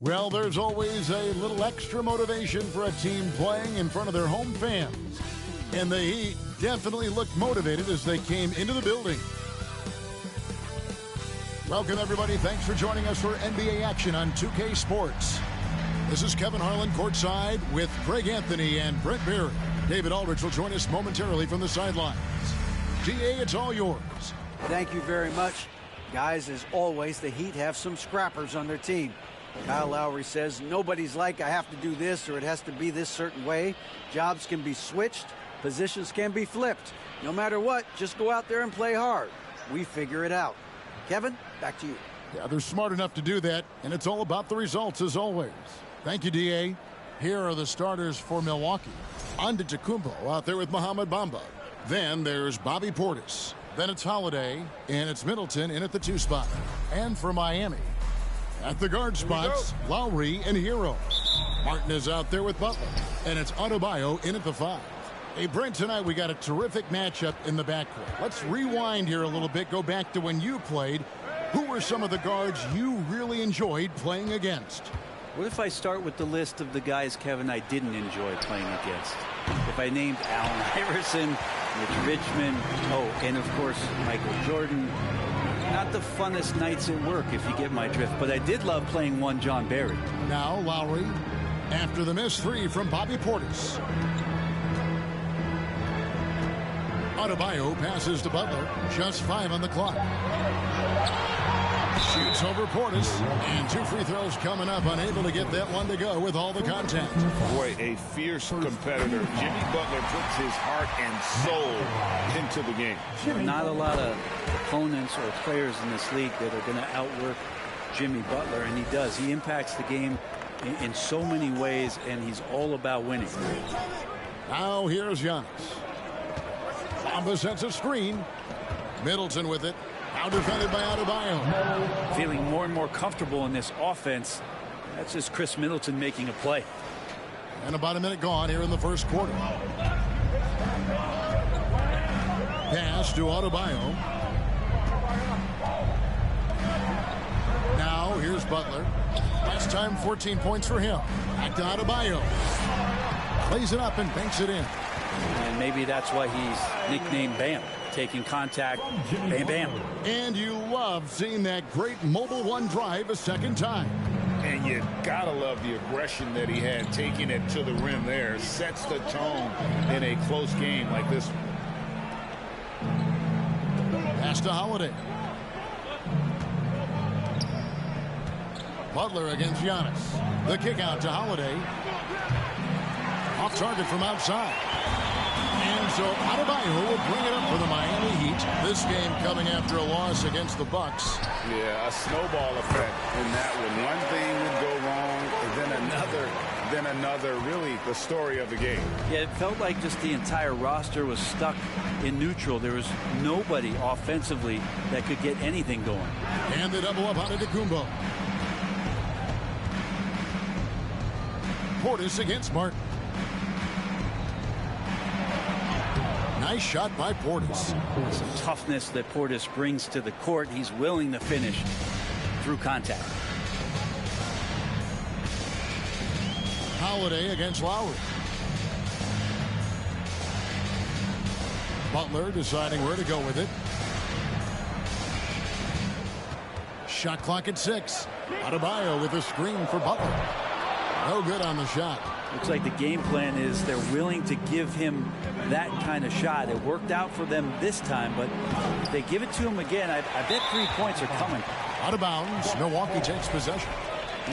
Well, there's always a little extra motivation for a team playing in front of their home fans. And the Heat definitely looked motivated as they came into the building. Welcome, everybody. Thanks for joining us for NBA action on 2K Sports. This is Kevin Harlan courtside with Craig Anthony and Brent Barry. David Aldridge will join us momentarily from the sidelines. DA, it's all yours. Thank you very much. Guys, as always, the Heat have some scrappers on their team. Kyle Lowry says nobody's like I have to do this or it has to be this certain way. Jobs can be switched. Positions can be flipped. No matter what, just go out there and play hard. We figure it out. Kevin, back to you. Yeah, they're smart enough to do that, and it's all about the results as always. Thank you, DA. Here are the starters for Milwaukee. Antetokounmpo out there with Mohamed Bamba. Then there's Bobby Portis. Then it's Holiday, and it's Middleton in at the 2 spot. And for Miami, at the guard spots, Lowry and Hero. Martin is out there with Butler, and it's Adebayo in at the 5. Hey, Brent, tonight we got a terrific matchup in the backcourt. Let's rewind here a little bit, go back to when you played. Who were some of the guards you really enjoyed playing against? What if I start with the list of the guys, Kevin, I didn't enjoy playing against? If I named Allen Iverson, Mitch Richmond, and of course, Michael Jordan. Not the funnest nights at work, if you get my drift, but I did love playing one John Barry. Now Lowry, after the missed 3 from Bobby Portis. Adebayo passes to Butler, just 5 on the clock. Shoots over Portis, and 2 free throws coming up, unable to get that one to go with all the contact. Boy, a fierce competitor. Jimmy Butler puts his heart and soul into the game. Not a lot of opponents or players in this league that are going to outwork Jimmy Butler, and he does. He impacts the game in so many ways, and he's all about winning. Now here's Giannis. Bamba sets a screen. Middleton with it. Now defended by Adebayo. Feeling more and more comfortable in this offense. That's just Chris Middleton making a play. And about a minute gone here in the first quarter. Pass to Adebayo. Now here's Butler. Last time 14 points for him. Back to Adebayo. Plays it up and banks it in. And maybe that's why he's nicknamed Bam. Taking contact, bam, bam. And you love seeing that great mobile one drive a second time. And you gotta love the aggression that he had, taking it to the rim there. Sets the tone in a close game like this one. Pass to Holiday. Butler against Giannis. The kick out to Holiday. Off target from outside. And so Adebayo will bring it up for the Miami Heat. This game coming after a loss against the Bucks. Yeah, a snowball effect in that one. One thing would go wrong, and then another. Really the story of the game. Yeah, it felt like just the entire roster was stuck in neutral. There was nobody offensively that could get anything going. And the double up on Antetokounmpo. Portis against Martin. Nice shot by Portis. Some toughness that Portis brings to the court. He's willing to finish through contact. Holiday against Lowry. Butler deciding where to go with it. Shot clock at 6. Adebayo with a screen for Butler. No good on the shot. Looks like the game plan is they're willing to give him that kind of shot. It worked out for them this time, but if they give it to him again, I bet 3 points are coming. Out of bounds, Milwaukee takes possession.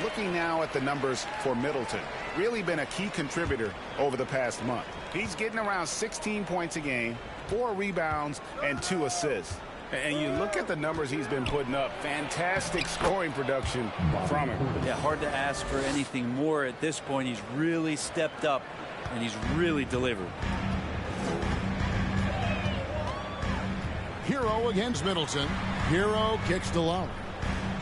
Looking now at the numbers for Middleton. Really been a key contributor over the past month. He's getting around 16 points a game, 4 rebounds, and 2 assists. And you look at the numbers he's been putting up. Fantastic scoring production from him. Yeah, hard to ask for anything more at this point. He's really stepped up, and he's really delivered. Hero against Middleton. Hero kicks to Lowry.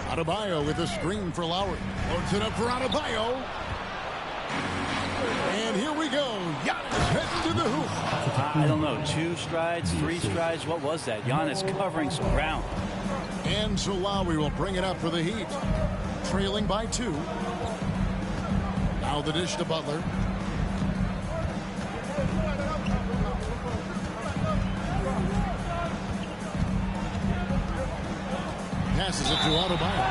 Adebayo with a screen for Lowry. Loads it up for Adebayo. And here we go. Giannis heading to the hoop. I don't know, 2 strides, 3 strides. What was that? Giannis covering some ground. And so Lowry will bring it up for the Heat. Trailing by 2. Now the dish to Butler. Passes it to Adebayo.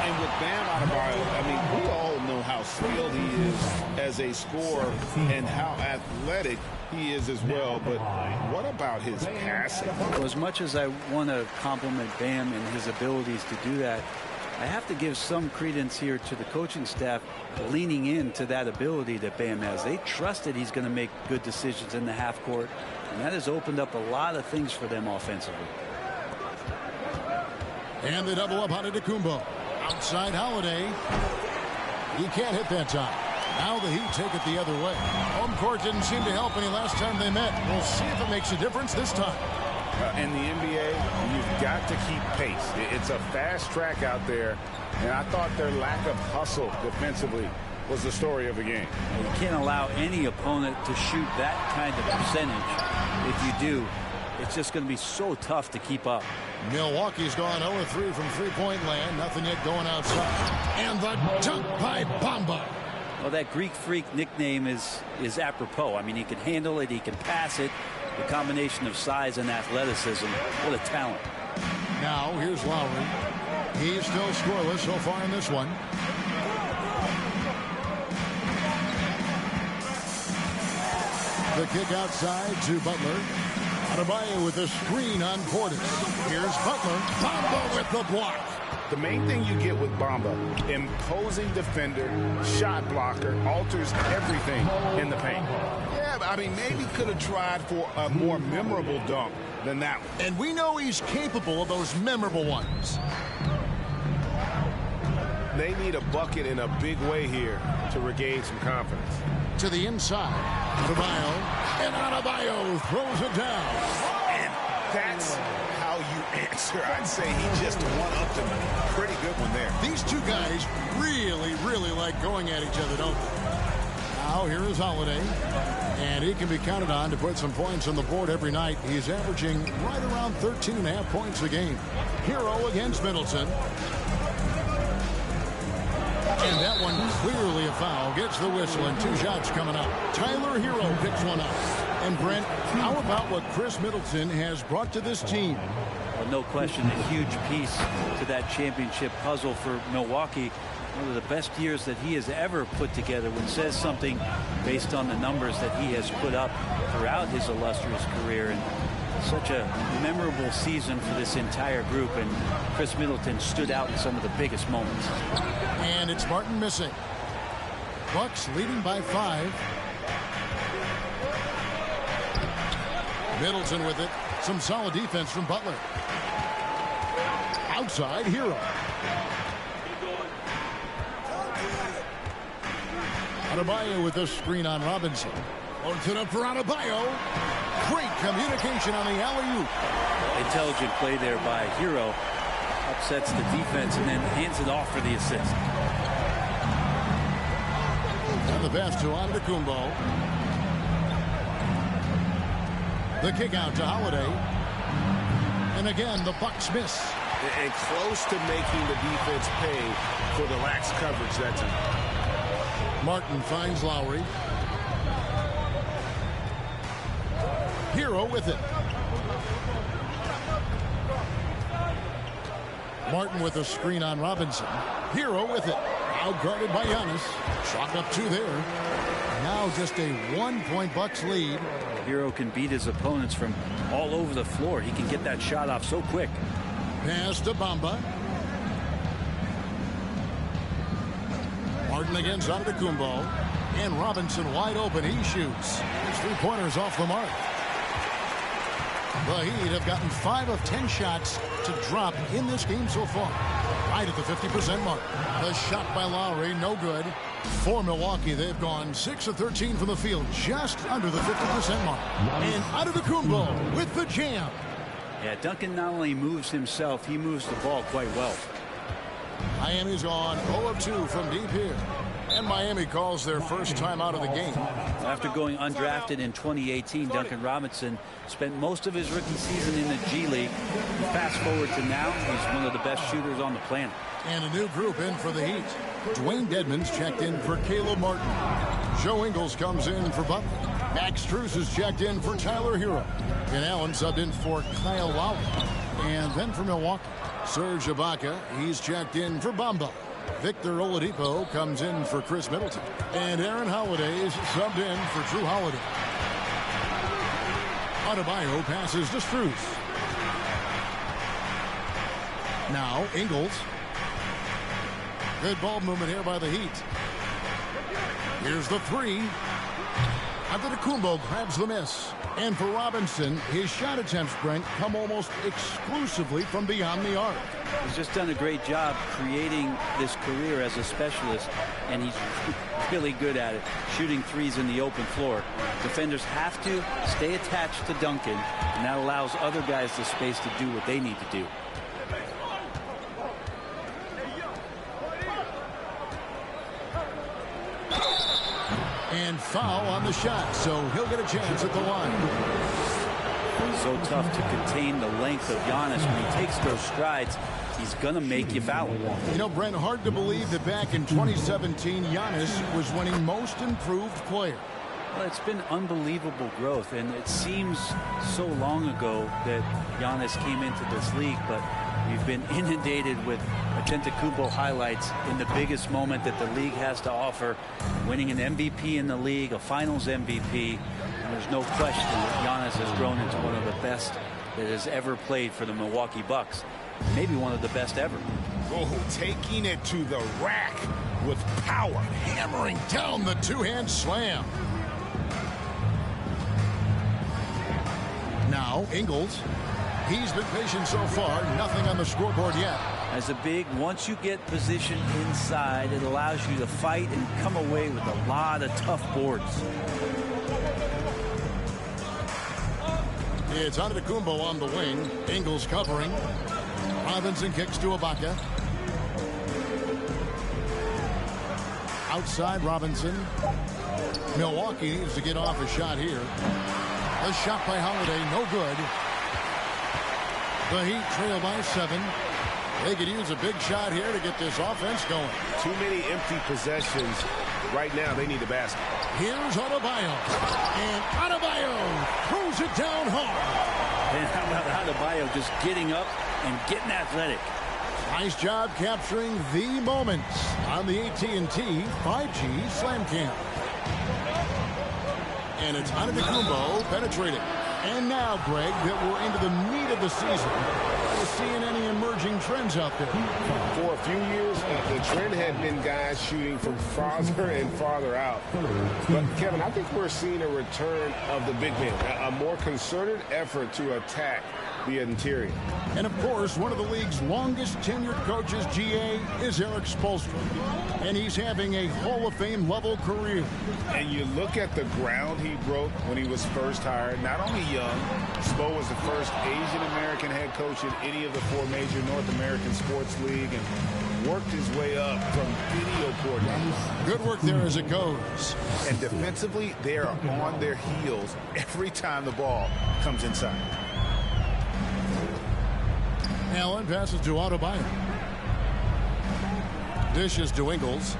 And with Bam Adebayo, I mean, we all know how skilled he is as a scorer and how athletic he is as well. But what about his passing? Well, as much as I want to compliment Bam and his abilities to do that, I have to give some credence here to the coaching staff leaning into that ability that Bam has. They trusted he's going to make good decisions in the half court, and that has opened up a lot of things for them offensively. And they double up on Antetokounmpo. Outside Holiday. He can't hit that time. Now the Heat take it the other way. Home court didn't seem to help any last time they met. We'll see if it makes a difference this time. In the NBA, you've got to keep pace. It's a fast track out there, and I thought their lack of hustle defensively was the story of the game. You can't allow any opponent to shoot that kind of percentage. If you do, it's just going to be so tough to keep up. Milwaukee's gone 0-3 from three-point land. Nothing yet going outside. And the dunk by Bamba. Well, that Greek Freak nickname is apropos. I mean, he can handle it. He can pass it. The combination of size and athleticism. What a talent. Now, here's Lowry. He's still scoreless so far in this one. The kick outside to Butler. Adebayo with a screen on Portis. Here's Butler. Bamba with the block. The main thing you get with Bamba, imposing defender, shot blocker, alters everything in the paint. Yeah, I mean, maybe could have tried for a more memorable dunk than that one. And we know he's capable of those memorable ones. They need a bucket in a big way here to regain some confidence. To the inside. Adebayo. And Adebayo throws it down. And that's how you answer. I'd say he just one-upped him. Pretty good one there. These two guys really like going at each other, don't they? Now here is Holiday. And he can be counted on to put some points on the board every night. He's averaging right around 13.5 points a game. Hero against Middleton. And that one clearly a foul. Gets the whistle and 2 shots coming up. Tyler Hero picks one up. And Brent, how about what Chris Middleton has brought to this team? Well, no question, a huge piece to that championship puzzle for Milwaukee. One of the best years that he has ever put together, which says something based on the numbers that he has put up throughout his illustrious career. And such a memorable season for this entire group, and Chris Middleton stood out in some of the biggest moments. And it's Martin missing. Bucks leading by 5. Middleton with it. Some solid defense from Butler. Outside Hero. Adebayo with a screen on Robinson. Loads it up for Adebayo. Great communication on the alley-oop. Intelligent play there by Hero. Upsets the defense and then hands it off for the assist. And the pass to Antetokounmpo. The kick out to Holiday. And again, the Bucks miss. And close to making the defense pay for the lax coverage that time. Martin finds Lowry. Hero with it. Martin with a screen on Robinson. Hero with it. Outguarded by Giannis. Chalk up 2 there. Now just a 1-point Bucks lead. Hero can beat his opponents from all over the floor. He can get that shot off so quick. Pass to Bamba. Martin against Antetokounmpo. And Robinson wide open. He shoots. His 3-pointers off the mark. The Heat have gotten 5 of 10 shots to drop in this game so far. Right at the 50% mark. The shot by Lowry, no good. For Milwaukee, they've gone 6 of 13 from the field, just under the 50% mark. And Antetokounmpo with the jam. Yeah, Duncan not only moves himself, he moves the ball quite well. Miami's gone 0 of 2 from deep here. And Miami calls their first time out of the game. After going undrafted in 2018, Duncan Robinson spent most of his rookie season in the G League. Fast forward to now, he's one of the best shooters on the planet. And a new group in for the Heat. Dwayne Dedmon's checked in for Caleb Martin. Joe Ingles comes in for Butler. Max Strus is checked in for Tyler Hero. And Allen subbed in for Kyle Lowry. And then for Milwaukee, Serge Ibaka, he's checked in for Bamba. Victor Oladipo comes in for Chris Middleton. And Aaron Holiday is subbed in for Drew Holiday. Adebayo passes to Strus. Now Ingles. Good ball movement here by the Heat. Here's the three. Antetokounmpo grabs the miss. And for Robinson, his shot attempts, Brent, come almost exclusively from beyond the arc. He's just done a great job creating this career as a specialist, and he's really good at it, shooting threes in the open floor. Defenders have to stay attached to Duncan, and that allows other guys the space to do what they need to do. And foul on the shot, so he'll get a chance at the line. So tough to contain the length of Giannis. When he takes those strides, he's going to make you foul. You know, Brent, hard to believe that back in 2017, Giannis was winning most improved player. Well, it's been unbelievable growth, and it seems so long ago that Giannis came into this league, but we've been inundated with Antetokounmpo highlights in the biggest moment that the league has to offer, winning an MVP in the league, a finals MVP. And there's no question that Giannis has grown into one of the best that has ever played for the Milwaukee Bucks. Maybe one of the best ever. Oh, taking it to the rack with power. Hammering down the two-hand slam. Now Ingles. He's been patient so far. Nothing on the scoreboard yet. As a big, once you get positioned inside, it allows you to fight and come away with a lot of tough boards. It's Antetokounmpo on the wing. Ingles covering. Robinson kicks to Ibaka. Outside Robinson. Milwaukee needs to get off a shot here. A shot by Holiday, no good. The Heat trail by 7. They could use a big shot here to get this offense going. Too many empty possessions. Right now, they need the basket. Here's Adebayo. And Adebayo throws it down hard. And how about Adebayo just getting up and getting athletic? Nice job capturing the moments on the AT&T 5G Slam Cam. And it's Antetokounmpo penetrating. And now, Greg, that we're into the meat of the season, are you seeing any emerging trends out there? For a few years, the trend had been guys shooting from farther and farther out. But, Kevin, I think we're seeing a return of the big man, a more concerted effort to attack the interior. And, of course, one of the league's longest tenured coaches, GA, is Eric Spoelstra. And he's having a Hall of Fame level career. And you look at the ground he broke when he was first hired. Not only young, Spo was the first Asian-American head coach in any of the 4 major North American sports league and worked his way up from video coordinator. Good work there as it goes. And defensively, they are on their heels every time the ball comes inside. Allen passes to Adebayo. Dishes to Ingles.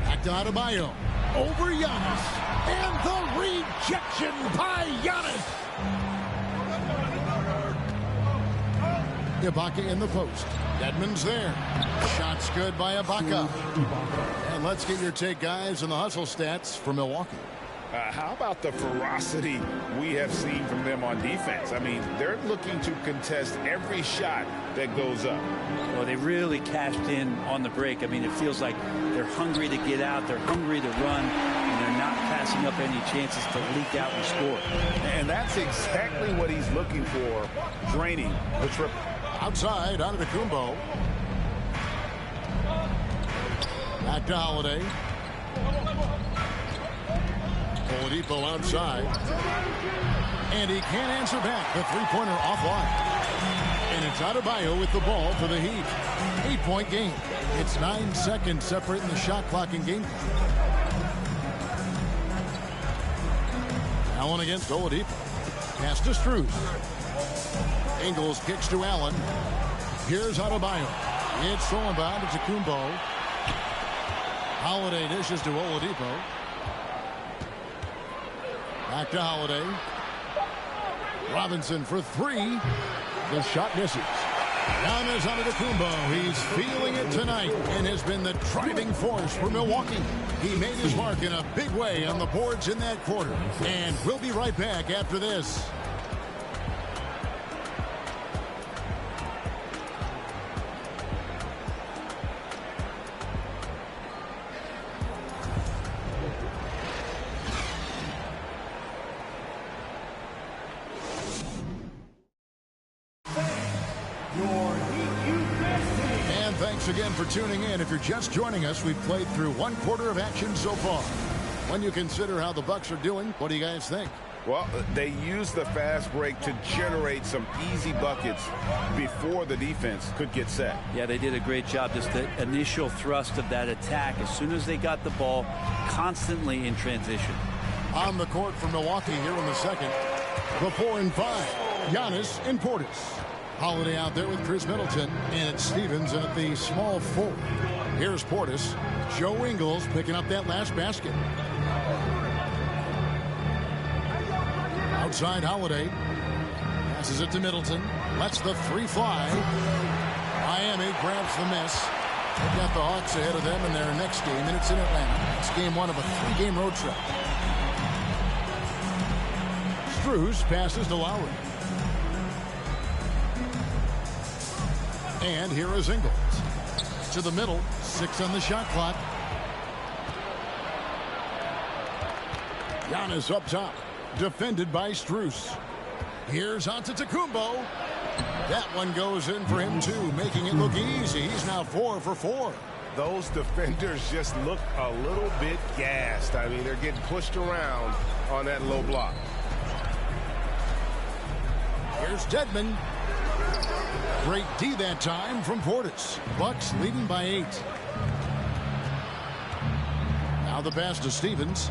Back to Adebayo. Over Giannis. And the rejection by Giannis. Ibaka in the post. Dedmon's there. Shots good by Ibaka. And let's get your take, guys, on the hustle stats for Milwaukee. How about the ferocity we have seen from them on defense? I mean, they're looking to contest every shot that goes up. Well, they really cashed in on the break. I mean, it feels like they're hungry to get out. They're hungry to run, and they're not passing up any chances to leak out and score. And that's exactly what he's looking for, draining the triple. Outside, Antetokounmpo. Back to Holiday. Oladipo outside. And he can't answer back. The three-pointer offline. And it's Adebayo with the ball for the Heat. 8-point game. It's 9 seconds separating the shot clock and game clock. Allen against Oladipo. Pass to Strus. Ingles kicks to Allen. Here's Adebayo. It's stolen by Antetokounmpo. Holiday dishes to Oladipo. Back to Holiday. Robinson for three. The shot misses. Giannis Antetokounmpo. He's feeling it tonight and has been the driving force for Milwaukee. He made his mark in a big way on the boards in that quarter. And we'll be right back after this. Again for tuning in. If you're just joining us, we've played through one quarter of action so far. When you consider how the Bucks are doing, what do you guys think? Well, they used the fast break to generate some easy buckets before the defense could get set. Yeah, they did a great job. Just the initial thrust of that attack, as soon as they got the ball, constantly in transition. On the court for Milwaukee here in the second. The 4 and 5. Giannis and Portis. Holiday out there with Chris Middleton, and it's Stevens in at the small forward. Here's Portis. Joe Ingles picking up that last basket. Outside Holiday. Passes it to Middleton. Lets the three fly. Miami grabs the miss. They've got the Hawks ahead of them in their next game, and it's in Atlanta. It's game one of a 3-game road trip. Strus passes to Lowry. And here is Ingles. To the middle. 6 on the shot clock. Giannis up top. Defended by Strus. Here's Antetokounmpo. That one goes in for him too, making it look easy. He's now 4 for 4. Those defenders just look a little bit gassed. I mean, they're getting pushed around on that low block. Here's Dedmon. Great D that time from Portis. Bucks leading by 8. Now the pass to Stevens.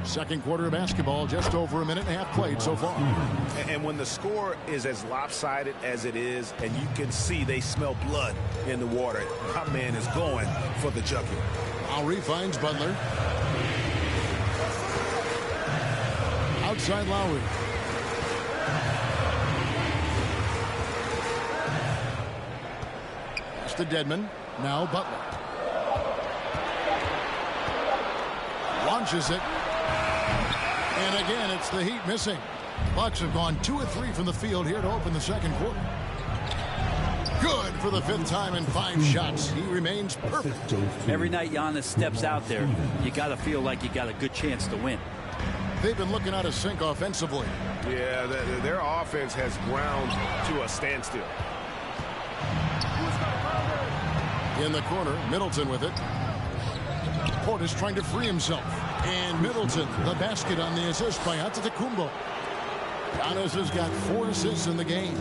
Second quarter of basketball, just over a minute and a half played so far. And when the score is as lopsided as it is, and you can see they smell blood in the water, my man is going for the jugular. Lowry finds Butler. Outside Lowry. That's to Dedmon. Now Butler. Launches it. And again, it's the Heat missing. Bucks have gone 2 of 3 from the field here to open the second quarter. Good for the 5th time in 5 shots. He remains perfect. Every night Giannis steps out there, you got to feel like you got a good chance to win. They've been looking out of sync offensively. Yeah, their offense has ground to a standstill. In the corner, Middleton with it. Portis trying to free himself. And Middleton, the basket on the assist by Antetokounmpo. Giannis has got 4 assists in the game.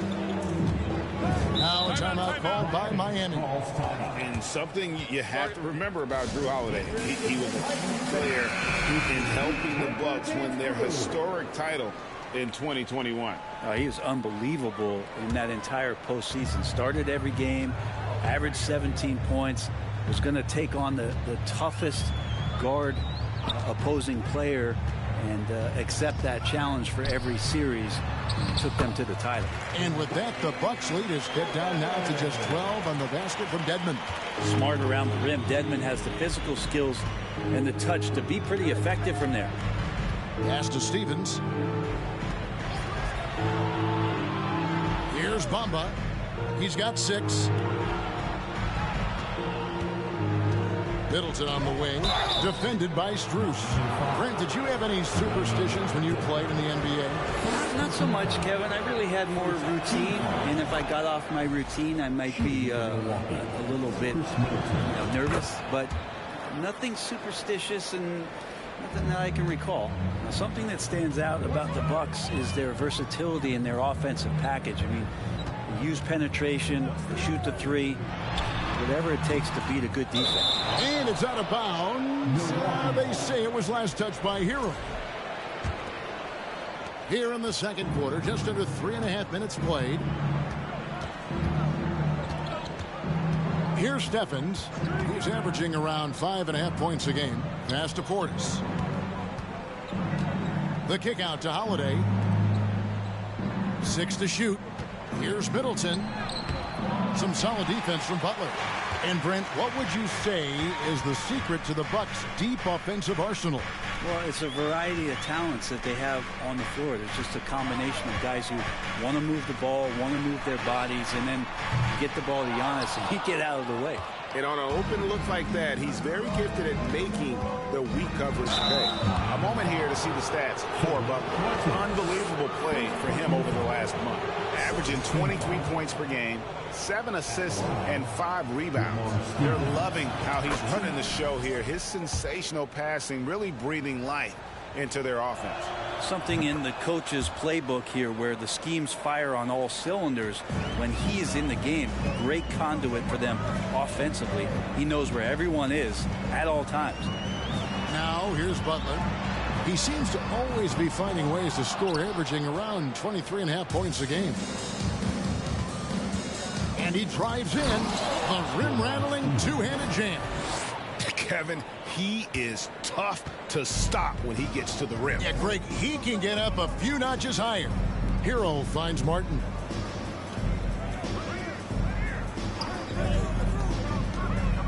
Now a timeout called by Miami. And something you have to remember about Drew Holiday. He was a key player in helping the Bucks win their historic title in 2021. He was unbelievable in that entire postseason. Started every game, averaged 17 points, was going to take on the toughest guard opposing player and accept that challenge for every series. Took them to the title. And with that, the Bucks lead is cut down now to just 12 on the basket from Dedmon. Smart around the rim. Dedmon has the physical skills and the touch to be pretty effective from there. Pass to Stevens. Here's Bamba. He's got 6. Middleton on the wing, defended by Strus. Brent, did you have any superstitions when you played in the NBA? Not so much, Kevin. I really had more routine, and if I got off my routine, I might be a little bit nervous, but nothing superstitious and nothing that I can recall. Something that stands out about the Bucks is their versatility in their offensive package. I mean, They use penetration, they shoot the three, whatever it takes to beat a good defense. And it's out of bounds. They say it was last touched by Hero. Here in the second quarter, just under 3.5 minutes played. Here's Steffens, who's averaging around 5.5 points a game. Pass to Portis. The kick out to Holiday. 6 to shoot. Here's Middleton. Some solid defense from Butler. And Brent, what would you say is the secret to the Bucks' deep offensive arsenal? Well, it's a variety of talents that they have on the floor. There's just a combination of guys who want to move the ball, want to move their bodies, and then get the ball to Giannis and he get out of the way. And on an open look like that, he's very gifted at making the weak coverage pay. A moment here to see the stats for Butler. Unbelievable play for him over the last month. Averaging 23 points per game, 7 assists, and 5 rebounds. They're loving how he's running the show here. His sensational passing really breathing life into their offense. Something in the coach's playbook here where the schemes fire on all cylinders when he is in the game. Great conduit for them offensively. He knows where everyone is at all times. Now here's Butler. He seems to always be finding ways to score, averaging around 23.5 points a game. And he drives in the rim-rattling two-handed jam. Kevin, he is tough to stop when he gets to the rim. Yeah, Greg, he can get up a few notches higher. Hero finds Martin.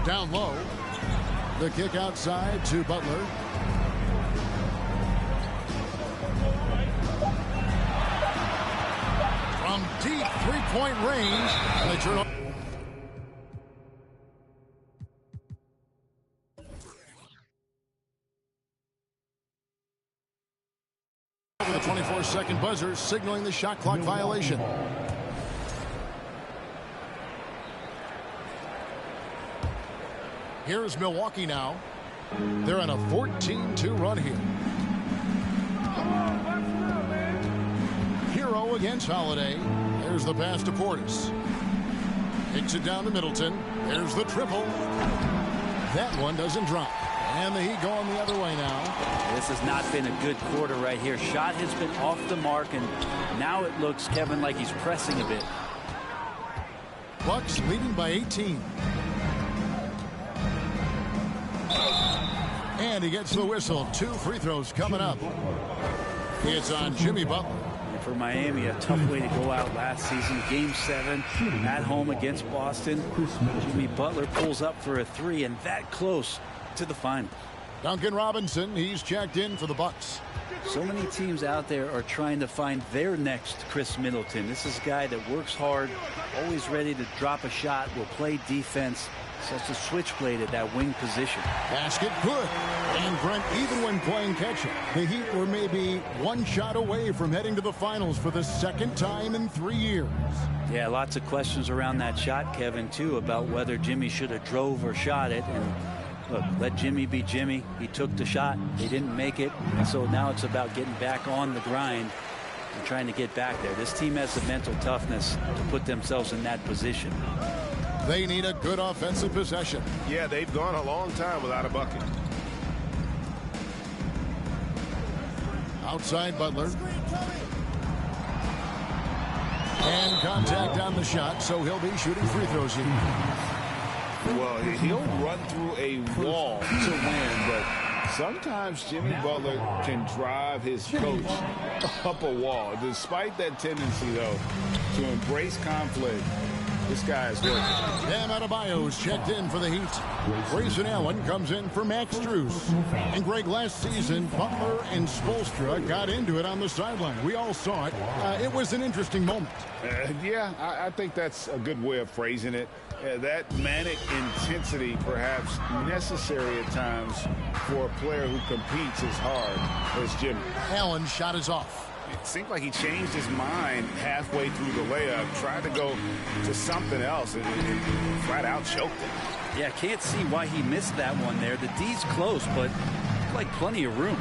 Down low. The kick outside to Butler. From deep three-point range. They turn on. The 24-second buzzer signaling the shot clock violation. Here's Milwaukee now. They're on a 14-2 run here. Hero against Holiday. There's the pass to Portis. Kicks it down to Middleton. There's the triple. That one doesn't drop. And the Heat going the other way now. This has not been a good quarter right here. Shot has been off the mark, and now it looks, Kevin, like he's pressing a bit. Bucks leading by 18. And he gets the whistle. 2 free throws coming up. It's on Jimmy Butler. And for Miami, a tough way to go out last season. Game 7 at home against Boston. Jimmy Butler pulls up for a 3, and that close to the final. Duncan Robinson, he's checked in for the Bucks. So many teams out there are trying to find their next Chris Middleton. This is a guy that works hard, always ready to drop a shot, will play defense. Such a switchblade at that wing position. Basket good. And Brent, even when playing catch-up, the Heat were maybe 1 shot away from heading to the finals for the 2nd time in 3 years. Yeah, lots of questions around that shot, Kevin, too, about whether Jimmy should have drove or shot it. And look, let Jimmy be Jimmy. He took the shot. They didn't make it. And so now it's about getting back on the grind and trying to get back there. This team has the mental toughness to put themselves in that position. They need a good offensive possession. Yeah, they've gone a long time without a bucket. Outside Butler. And contact on the shot, so he'll be shooting free throws here. Well, he'll run through a wall to win, but sometimes Jimmy Butler can drive his coach up a wall. Despite that tendency, though, to embrace conflict, this guy is working. Bam Adebayo's checked in for the Heat. Grayson Allen comes in for Max Strus. And Greg, last season, Butler and Spoelstra got into it on the sideline. We all saw it. It was an interesting moment. Yeah, I think that's a good way of phrasing it. That manic intensity perhaps necessary at times for a player who competes as hard as Jimmy. Allen's shot is off. It seemed like he changed his mind halfway through the layup, tried to go to something else, and flat out choked it. Yeah, can't see why he missed that one there. The D's close, but like plenty of room.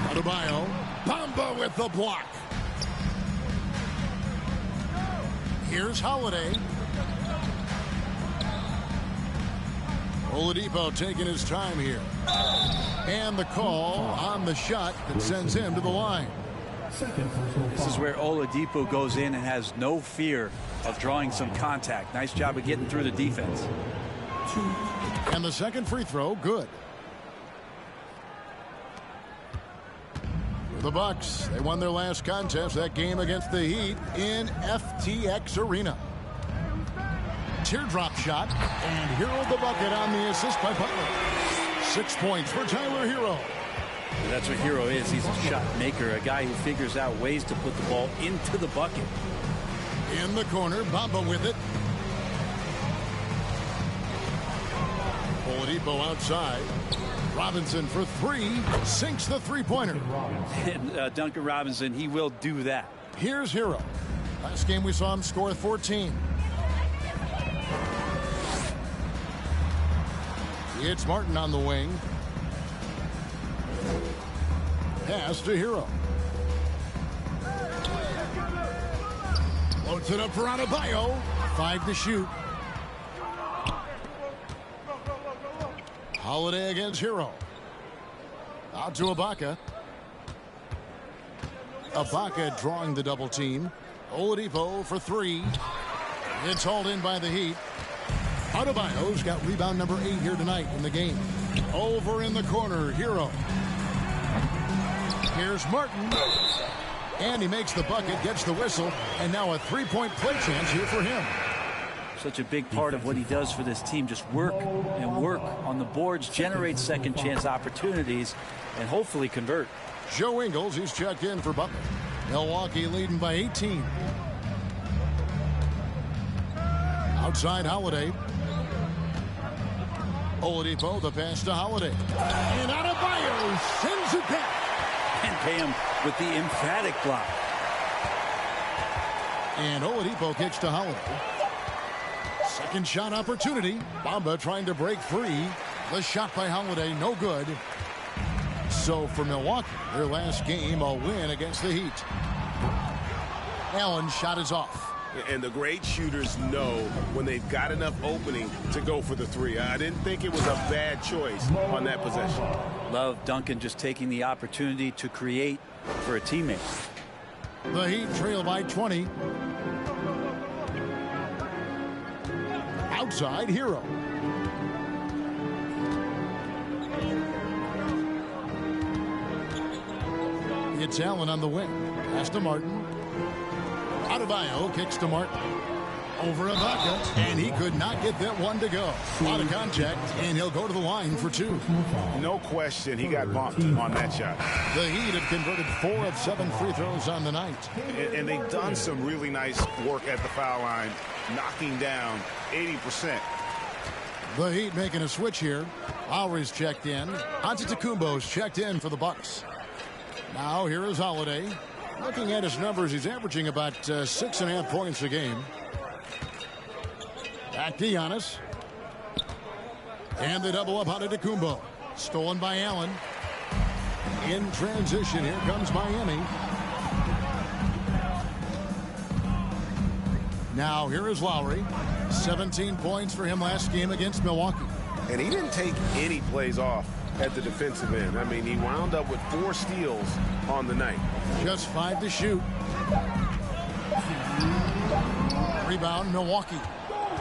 Adebayo, Bamba with the block. Here's Holiday. Oladipo taking his time here. And the call on the shot that sends him to the line. This is where Oladipo goes in and has no fear of drawing some contact. Nice job of getting through the defense. And the second free throw, good. The Bucks, they won their last contest, that game against the Heat in FTX Arena. Teardrop shot, and Hero the bucket on the assist by Butler. 6 points for Tyler Hero. That's what Hero is. He's a shot maker, a guy who figures out ways to put the ball into the bucket. In the corner, Bamba with it. Oladipo outside. Robinson for three, sinks the three-pointer. And Duncan Robinson, he will do that. Here's Hero. Last game we saw him score 14. It's Martin on the wing. Pass to Hero. Loads it up for Adebayo. 5 to shoot. Holiday against Hero. Out to Ibaka. Ibaka drawing the double team. Oladipo for three. It's hauled in by the Heat. Adebayo's got rebound number 8 here tonight in the game. Over in the corner, Hero. Here's Martin. And he makes the bucket, gets the whistle, and now a three-point play chance here for him. Such a big part of what he does for this team. Just work and work on the boards, generate second chance opportunities, and hopefully convert. Joe Ingles, he's checked in for Butler. Milwaukee leading by 18. Outside Holiday. Oladipo, the pass to Holiday. And Adebayo sends it back. And Pam with the emphatic block. And Oladipo kicks to Holiday. Second shot opportunity. Bamba trying to break free. The shot by Holiday, no good. So for Milwaukee, their last game, a win against the Heat. Allen's shot is off. And the great shooters know when they've got enough opening to go for the three. I didn't think it was a bad choice on that possession. Love Duncan just taking the opportunity to create for a teammate. The Heat trail by 20. Outside Hero. It's Allen on the wing. Pass to Martin. Adebayo kicks to Martin. Over Ibaka, and he could not get that one to go. A lot of contact, and he'll go to the line for two. No question, he got bumped on that shot. The Heat have converted 4 of 7 free throws on the night. And they've done some really nice work at the foul line, knocking down 80%. The Heat making a switch here. Lowry's checked in. Antetokounmpo's checked in for the Bucks. Now here is Holiday. Looking at his numbers, he's averaging about 6.5 points a game. Back to Giannis. And the double up Antetokounmpo. Stolen by Allen. In transition, here comes Miami. Now here is Lowry. 17 points for him last game against Milwaukee. And he didn't take any plays off at the defensive end. I mean, he wound up with 4 steals on the night. Just 5 to shoot. Rebound, Milwaukee.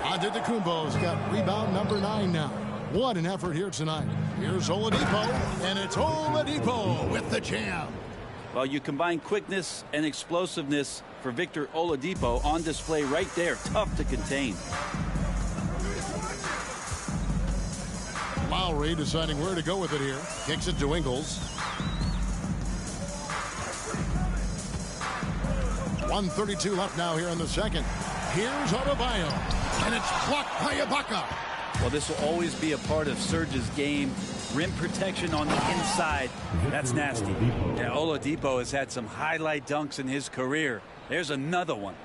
Antetokounmpo's got rebound number 9 now. What an effort here tonight. Here's Oladipo, and it's Oladipo with the jam. Well, you combine quickness and explosiveness for Victor Oladipo on display right there. Tough to contain. Lowry deciding where to go with it here. Kicks it to Ingles. 1:32 left now here in the second. Here's Adebayo, and it's blocked by Ibaka. Well, this will always be a part of Serge's game. Rim protection on the inside. That's nasty. Yeah, Oladipo has had some highlight dunks in his career. There's another one.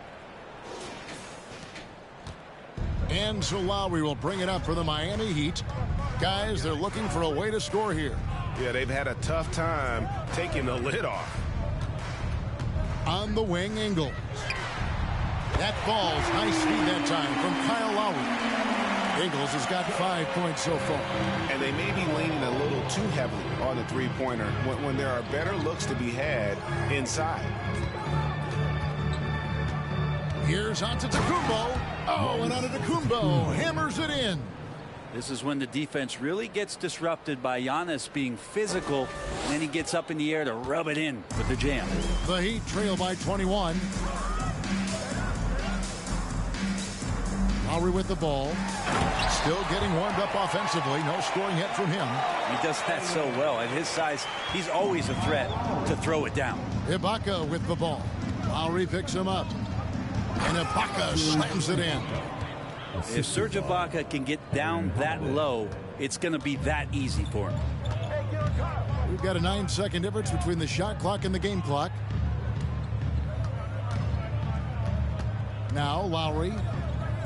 And so Lowry will bring it up for the Miami Heat. Guys, they're looking for a way to score here. Yeah, they've had a tough time taking the lid off. On the wing, Ingles. That falls. Nice speed that time from Kyle Lowry. Ingles has got 5 points so far. And they may be leaning a little too heavily on the three-pointer when there are better looks to be had inside. Here's Antetokounmpo. Oh, and Antetokounmpo hammers it in. This is when the defense really gets disrupted by Giannis being physical, and then he gets up in the air to rub it in with the jam. The Heat trail by 21. Lowry with the ball. Still getting warmed up offensively. No scoring yet from him. He does that so well. At his size, he's always a threat to throw it down. Ibaka with the ball. Lowry picks him up. And Ibaka slams it in. If Serge Ibaka can get down that low, it's going to be that easy for him. We've got a 9-second difference between the shot clock and the game clock. Now Lowry,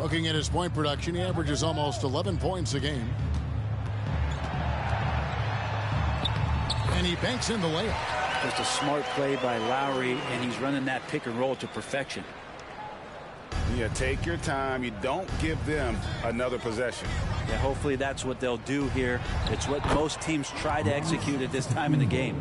looking at his point production, he averages almost 11 points a game. And he banks in the layup. Just a smart play by Lowry, and he's running that pick and roll to perfection. You take your time. You don't give them another possession. Yeah, hopefully that's what they'll do here. It's what most teams try to execute at this time in the game.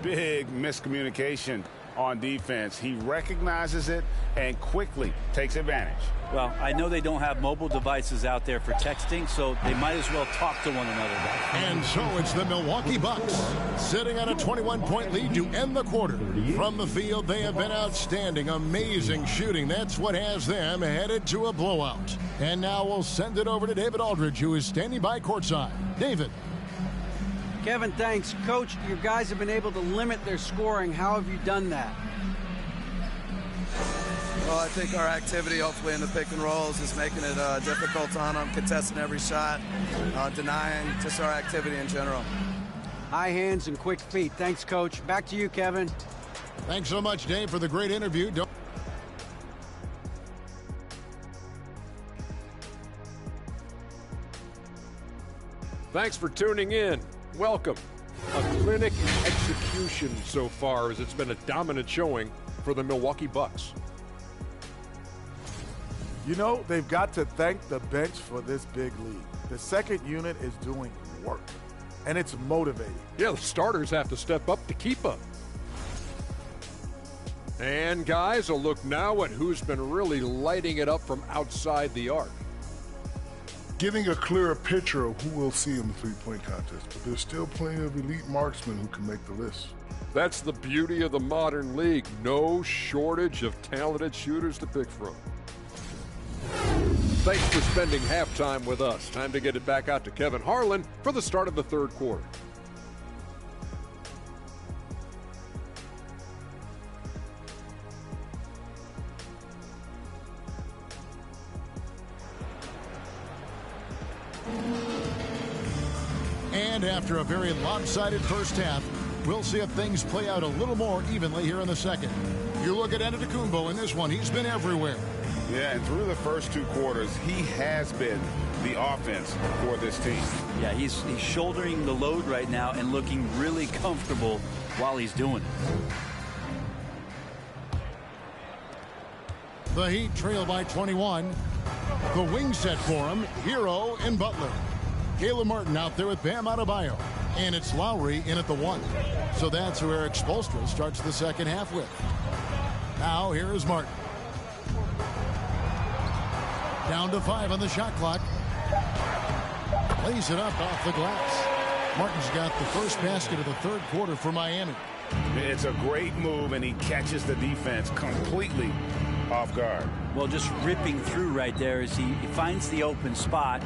Big miscommunication on defense. He recognizes it and quickly takes advantage. Well, I know they don't have mobile devices out there for texting, so they might as well talk to one another. And so it's the Milwaukee Bucks sitting on a 21-point lead to end the quarter. From the field, they have been outstanding, amazing shooting. That's what has them headed to a blowout. And now we'll send it over to David Aldridge, who is standing by courtside. David. Kevin, thanks. Coach, your guys have been able to limit their scoring. How have you done that? Well, I think our activity, hopefully, in the pick and rolls is making it difficult on them, contesting every shot, denying, just our activity in general. High hands and quick feet. Thanks, Coach. Back to you, Kevin. Thanks so much, Dave, for the great interview. Thanks for tuning in. Welcome. A clinic in execution so far, as it's been a dominant showing for the Milwaukee Bucks. You know, they've got to thank the bench for this big lead. The second unit is doing work, and it's motivating. Yeah, the starters have to step up to keep up. And guys, a look now at who's been really lighting it up from outside the arc. Giving a clearer picture of who we'll see in the three-point contest, but there's still plenty of elite marksmen who can make the list. That's the beauty of the modern league. No shortage of talented shooters to pick from. Thanks for spending halftime with us. Time to get it back out to Kevin Harlan for the start of the third quarter. And after a very lopsided first half, we'll see if things play out a little more evenly here in the second. You look at Antetokounmpo in this one. He's been everywhere. Yeah, and through the first two quarters, he has been the offense for this team. Yeah, he's shouldering the load right now and looking really comfortable while he's doing it. The Heat trail by 21. The wing set for him, Hero and Butler. Caleb Martin out there with Bam Adebayo. And it's Lowry in at the 1. So that's who Eric Spoelstra starts the second half with. Now here is Martin. Down to 5 on the shot clock. Lays it up off the glass. Martin's got the first basket of the third quarter for Miami. It's a great move, and he catches the defense completely off guard. Well, just ripping through right there as he finds the open spot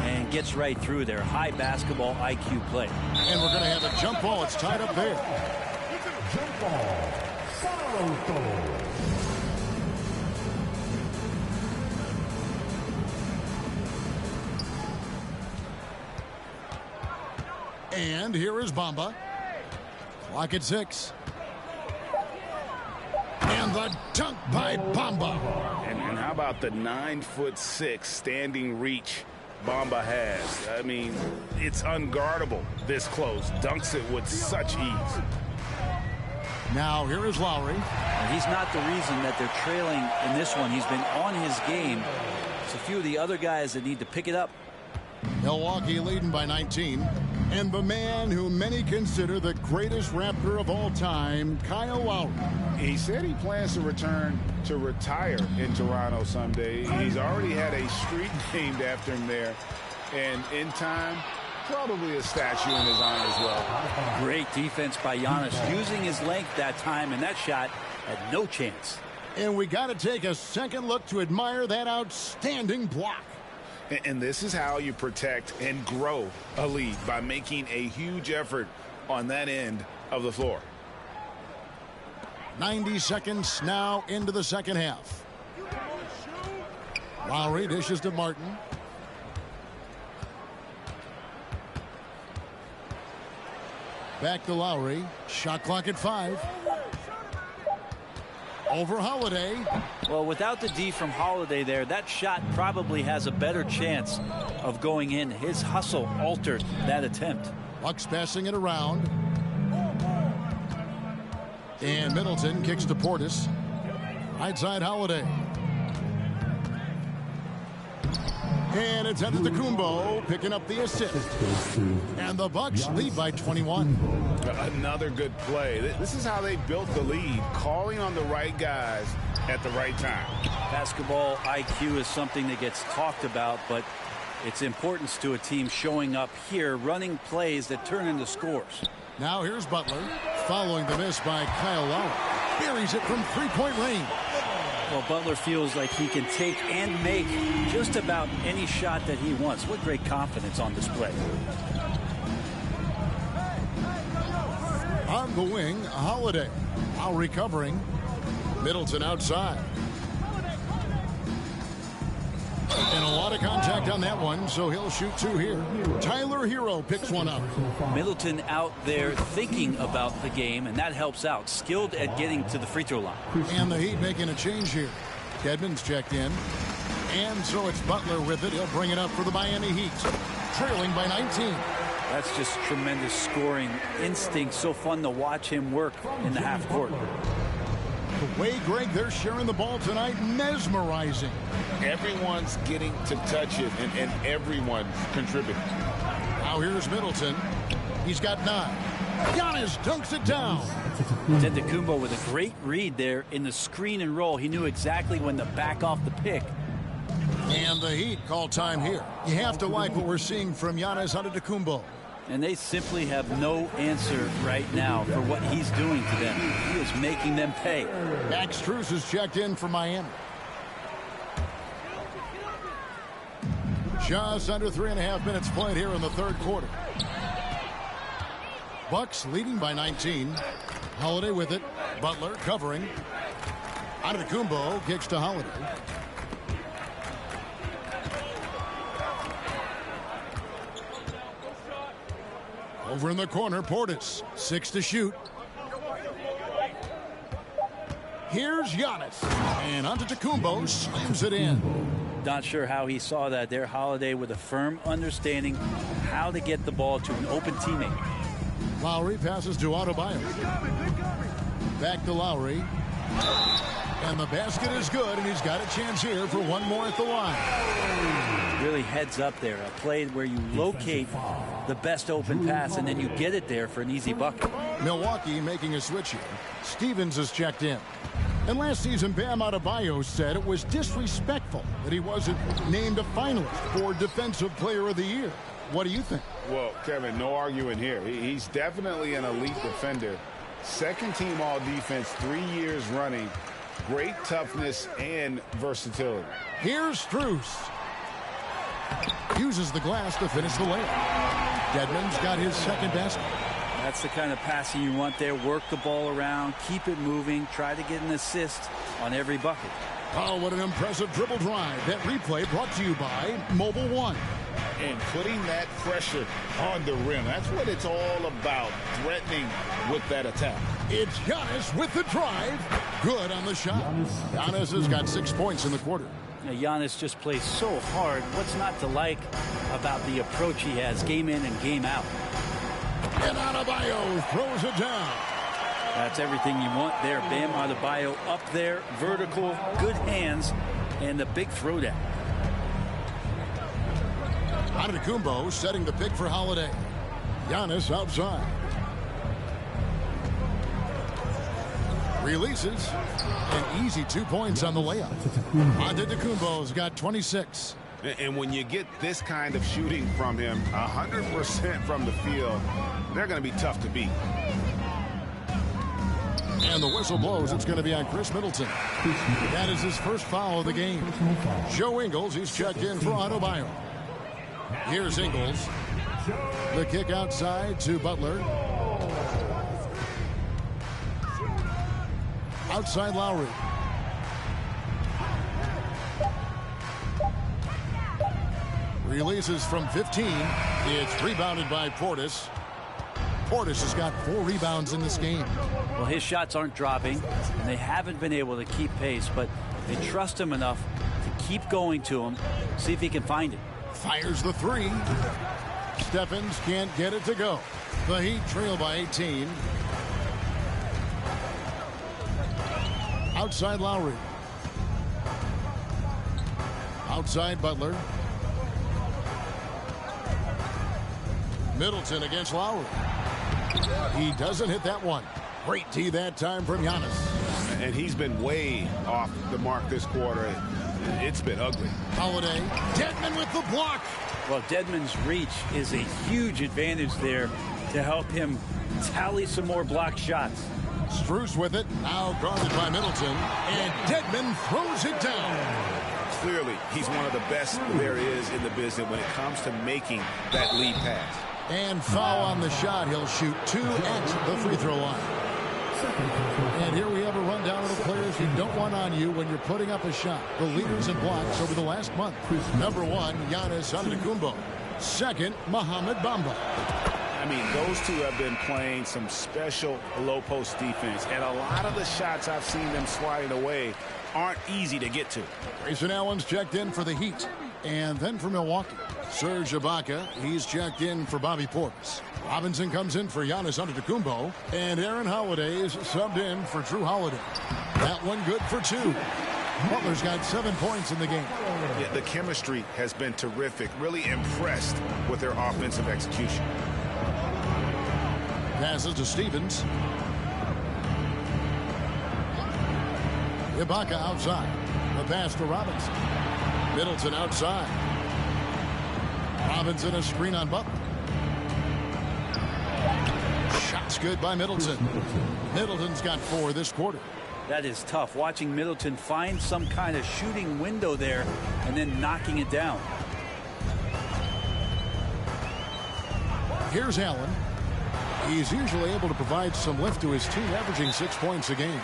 and gets right through there. High basketball IQ play. And we're going to have a jump ball. It's tied up there. Jump ball. Sacramento. And here is Bamba. Clock at 6. And the dunk by Bamba. And how about the 9'6" standing reach Bamba has? I mean, it's unguardable this close. Dunks it with such ease. Now here is Lowry. And he's not the reason that they're trailing in this one. He's been on his game. It's a few of the other guys that need to pick it up. Milwaukee leading by 19. And the man who many consider the greatest Raptor of all time, Kyle Lowry. He said he plans to return to retire in Toronto someday. He's already had a street named after him there. And in time, probably a statue in his honor as well. Great defense by Giannis, using his length that time, and that shot had no chance. And we got to take a second look to admire that outstanding block. And this is how you protect and grow a lead, by making a huge effort on that end of the floor. 90 seconds now into the second half. Lowry dishes to Martin. Back to Lowry. Shot clock at 5. Over Holiday. Well, without the D from Holiday there, that shot probably has a better chance of going in. His hustle altered that attempt. Bucks passing it around. And Middleton kicks to Portis. Right side Holiday. And it's Antetokounmpo picking up the assist. And the Bucks lead by 21. Another good play. This is how they built the lead, calling on the right guys at the right time. Basketball IQ is something that gets talked about, but its importance to a team showing up here, running plays that turn into scores. Now here's Butler, following the miss by Kyle Lowry. Buries it from three-point range. Well, Butler feels like he can take and make just about any shot that he wants. What great confidence on display. On the wing, Holiday. Lowry covering. Middleton outside. And a lot of contact on that one, so he'll shoot 2 here. Tyler Hero picks one up. Middleton out there thinking about the game, and that helps out. Skilled at getting to the free throw line. And the Heat making a change here. Kedman's checked in. And so it's Butler with it. He'll bring it up for the Miami Heat. Trailing by 19. That's just tremendous scoring instinct. So fun to watch him work in the half court. The way, Greg, they're sharing the ball tonight, mesmerizing. Everyone's getting to touch it, and everyone's contributing. Now here's Middleton. He's got 9. Giannis dunks it down. Antetokounmpo with a great read there in the screen and roll. He knew exactly when to back off the pick. And the Heat call time here. You have to like what we're seeing from Giannis Antetokounmpo. And they simply have no answer right now for what he's doing to them. He is making them pay. Max Strus is checked in for Miami. Just under 3.5 minutes played here in the third quarter. Bucks leading by 19. Holiday with it. Butler covering. Antetokounmpo kicks to Holiday. Over in the corner, Portis. 6 to shoot. Here's Giannis. And Antetokounmpo slams it in. Not sure how he saw that there. Holiday with a firm understanding how to get the ball to an open teammate. Lowry passes to Adebayo. Back to Lowry. And the basket is good, and he's got a chance here for one more at the line. Really heads up there. A play where you locate the best open pass, and then you get it there for an easy bucket. Milwaukee making a switch here. Stevens is checked in. And last season, Bam Adebayo said it was disrespectful that he wasn't named a finalist for Defensive Player of the Year. What do you think? Well, Kevin, no arguing here. He's definitely an elite defender. Second team all defense 3 years running. Great toughness and versatility. Here's Strus. Uses the glass to finish the layup. Dedmon's got his second basket. That's the kind of passing you want there. Work the ball around, keep it moving, try to get an assist on every bucket. Oh, what an impressive dribble drive. That replay brought to you by Mobile One. And putting that pressure on the rim. That's what it's all about, threatening with that attack. It's Giannis with the drive. Good on the shot. Giannis has got 6 points in the quarter. Now, Giannis just plays so hard. What's not to like about the approach he has game in and game out? And Adebayo throws it down. That's everything you want there. Bam Adebayo up there, vertical, good hands, and the big throwdown. Antetokounmpo setting the pick for Holiday. Giannis outside. Releases. An easy 2 points on the layup. Antetokounmpo's got 26. And when you get this kind of shooting from him, 100% from the field, they're going to be tough to beat. And the whistle blows. It's going to be on Chris Middleton. That is his first foul of the game. Joe Ingles, he's checked in for Adebayo. Here's Ingles. The kick outside to Butler. Outside Lowry. Releases from 15. It's rebounded by Portis. Portis has got 4 rebounds in this game. Well, his shots aren't dropping, and they haven't been able to keep pace, but they trust him enough to keep going to him, see if he can find it. Fires the 3. Stephens can't get it to go. The Heat trail by 18. Outside Lowry. Outside Butler. Middleton against Lowry. He doesn't hit that one. Great D that time from Giannis. And he's been way off the mark this quarter. It's been ugly. Holiday. Dedmon with the block. Well, Dedmon's reach is a huge advantage there to help him tally some more block shots. Strus with it. Now guarded by Middleton. And Dedmon throws it down. Clearly, he's one of the best there is in the business when it comes to making that lead pass. And foul on the shot. He'll shoot 2 at the free throw line. And here we have a rundown of the players you don't want on you when you're putting up a shot. The leaders in blocks over the last month. Number 1, Giannis Antetokounmpo. Second, Mohamed Bamba. I mean, those two have been playing some special low post defense, and a lot of the shots I've seen them sliding away aren't easy to get to. Grayson Allen's checked in for the Heat. And then for Milwaukee, Serge Ibaka, he's checked in for Bobby Portis. Robinson comes in for Giannis Antetokounmpo, and Aaron Holiday is subbed in for Drew Holiday. That one good for 2. Butler's got 7 points in the game. Yeah, the chemistry has been terrific. Really impressed with their offensive execution. Passes to Stevens. Ibaka outside. The pass to Robinson. Middleton outside. Robinson a screen on Butler. Shots good by Middleton. Middleton's got 4 this quarter. That is tough. Watching Middleton find some kind of shooting window there and then knocking it down. Here's Allen. He's usually able to provide some lift to his team, averaging 6 points a game.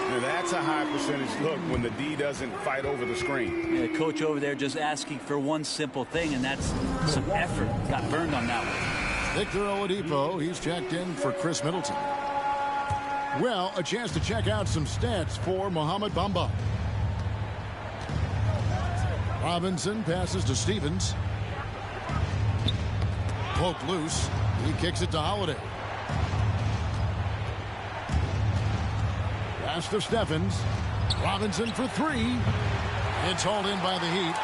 Now that's a high percentage look when the D doesn't fight over the screen. Yeah, coach over there just asking for one simple thing, and that's some effort. Got burned on that one. Victor Oladipo, he's checked in for Chris Middleton. Well, a chance to check out some stats for Mohamed Bamba. Robinson passes to Stevens. Poked loose. He kicks it to Holiday. Pass to Stephens. Robinson for 3. It's hauled in by the Heat.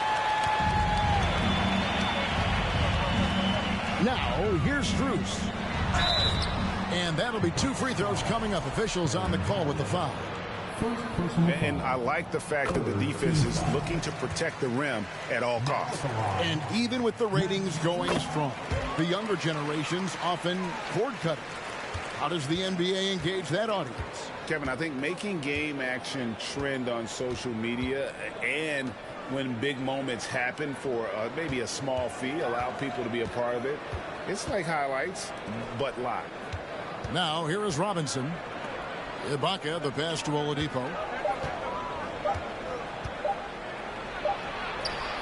Now, here's Strus. And that'll be 2 free throws coming up. Officials on the call with the foul. And I like the fact that the defense is looking to protect the rim at all costs. And even with the ratings going strong, the younger generations often cord cutting. How does the NBA engage that audience? Kevin, I think making game action trend on social media and when big moments happen for maybe a small fee, allow people to be a part of it. It's like highlights, but live. Now, here is Robinson. Ibaka, the pass to Oladipo.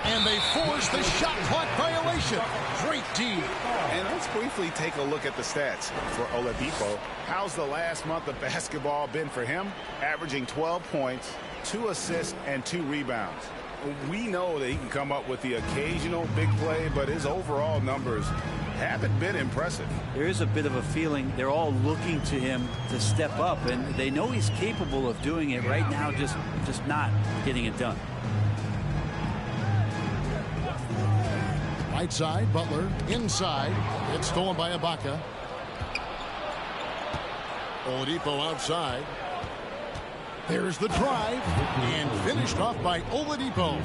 And they force the shot clock violation. Great D. And let's briefly take a look at the stats for Oladipo. How's the last month of basketball been for him? Averaging 12 points, 2 assists, and 2 rebounds. We know that he can come up with the occasional big play, but his overall numbers haven't been impressive. There is a bit of a feeling they're all looking to him to step up, and they know he's capable of doing it right now, just not getting it done. Right side, Butler. Inside. It's stolen by Ibaka. Oladipo outside. There's the drive. And finished off by Oladipo.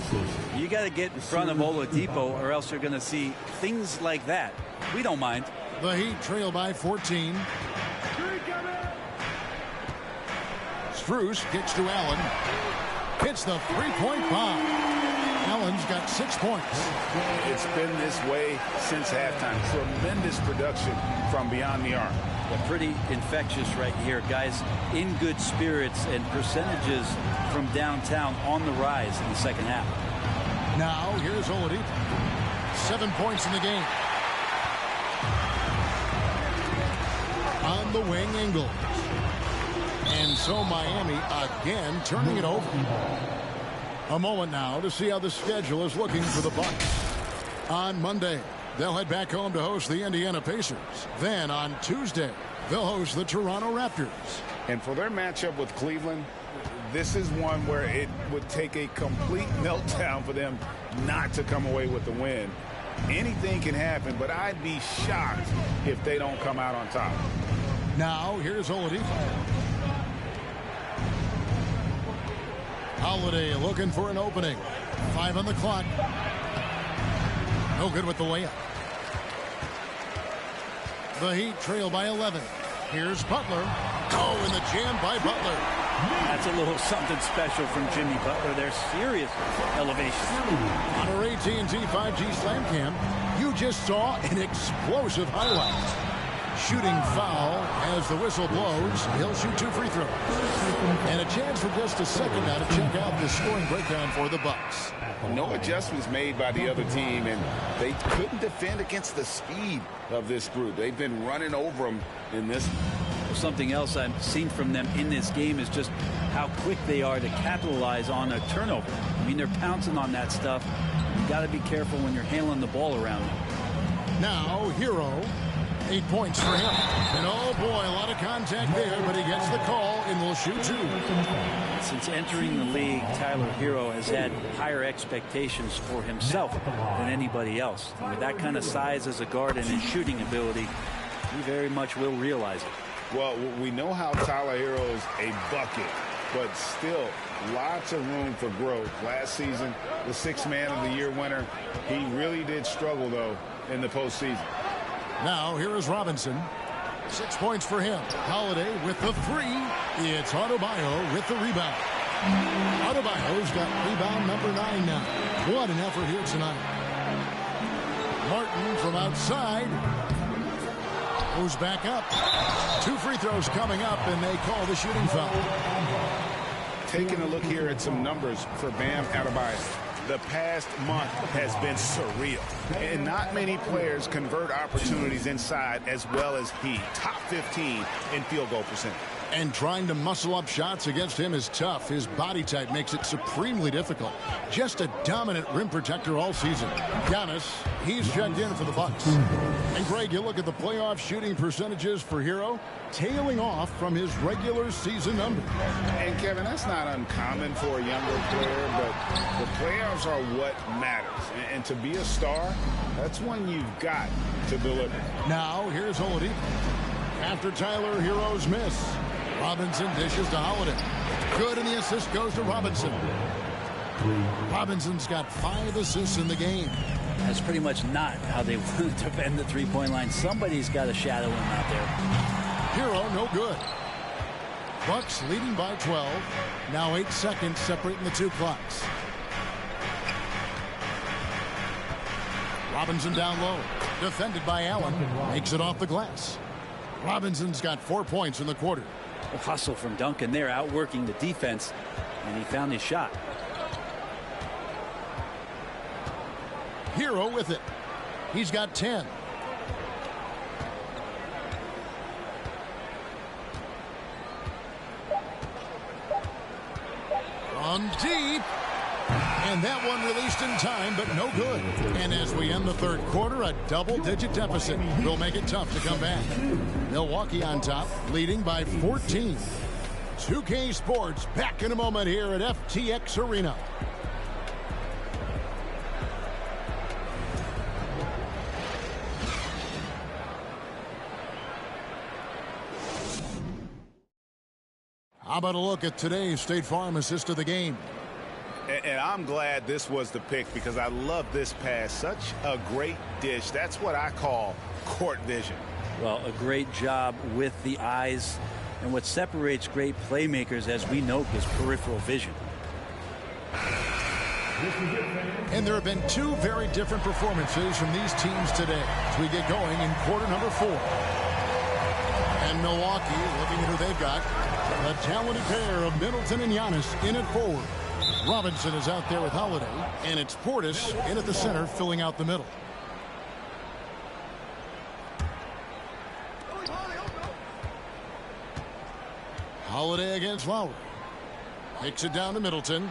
You got to get in front of Oladipo, or else you're going to see things like that. We don't mind. The Heat trail by 14. Strus kicks to Allen. Hits the three-point bomb. Allen's got 6 points. It's been this way since halftime. Tremendous production from beyond the arc. Yeah, pretty infectious right here. Guys in good spirits, and percentages from downtown on the rise in the second half. Now here's Oladipo. 7 points in the game. On the wing, Ingles. And so Miami again turning it over. A moment now to see how the schedule is looking for the Bucks. On Monday, they'll head back home to host the Indiana Pacers. Then on Tuesday, they'll host the Toronto Raptors. And for their matchup with Cleveland, this is one where it would take a complete meltdown for them not to come away with the win. Anything can happen, but I'd be shocked if they don't come out on top. Now here's Oladipo. Holiday looking for an opening. 5 on the clock. No good with the layup. The Heat trail by 11. Here's Butler. Oh, and the jam by Butler. That's a little something special from Jimmy Butler. There's serious elevation. On our AT&T 5G Slam Cam, you just saw an explosive highlight. Shooting foul as the whistle blows. He'll shoot 2 free throws. And a chance for just a second now to check out the scoring breakdown for the Bucks. No adjustments made by the other team, and they couldn't defend against the speed of this group. They've been running over them in this. Something else I've seen from them in this game is just how quick they are to capitalize on a turnover. I mean, they're pouncing on that stuff. You got to be careful when you're handling the ball around. Now, Hero. 8 points for him. And oh boy, a lot of contact there, but he gets the call and will shoot 2. Since entering the league, Tyler Hero has had higher expectations for himself than anybody else. And with that kind of size as a guard and his shooting ability, he very much will realize it. Well, we know how Tyler Hero is a bucket, but still lots of room for growth. Last season, the 6th Man of the Year winner, he really did struggle, though, in the postseason. Now, here is Robinson. 6 points for him. Holiday with the 3. It's Adebayo with the rebound. Adebayo's got rebound number 9 now. What an effort here tonight. Martin from outside. Goes back up. 2 free throws coming up, and they call the shooting foul. Taking a look here at some numbers for Bam Adebayo. The past month has been surreal, and not many players convert opportunities inside as well as he. Top 15 in field goal percentage. And trying to muscle up shots against him is tough. His body type makes it supremely difficult. Just a dominant rim protector all season. Giannis, he's checked in for the Bucks. And Greg, you look at the playoff shooting percentages for Hero, tailing off from his regular season numbers. And Kevin, that's not uncommon for a younger player, but the playoffs are what matters. And to be a star, that's when you've got to deliver. Now, here's Oladipo. After Tyler Hero's miss, Robinson dishes to Holiday. Good, and the assist goes to Robinson. Robinson's got 5 assists in the game. That's pretty much not how they want to defend the three-point line. Somebody's got to shadow him out there. Hero, no good. Bucks leading by 12. Now 8 seconds separating the 2 clocks. Robinson down low. Defended by Allen. Makes it off the glass. Robinson's got 4 points in the quarter. A hustle from Duncan there, outworking the defense, and he found his shot. Hero with it. He's got 10. On deep. And that one released in time, but no good. And as we end the third quarter, a double-digit deficit will make it tough to come back. Milwaukee on top, leading by 14. 2K Sports back in a moment here at FTX Arena. How about a look at today's State Farm assist of the game? And I'm glad this was the pick because I love this pass. Such a great dish. That's what I call court vision. Well, a great job with the eyes. And what separates great playmakers, as we know, is peripheral vision. And there have been two very different performances from these teams today as we get going in quarter number 4. And Milwaukee, looking at who they've got, the talented pair of Middleton and Giannis in at forward. Robinson is out there with Holiday, and it's Portis in at the center, filling out the middle. Holiday against Lowry. Takes it down to Middleton.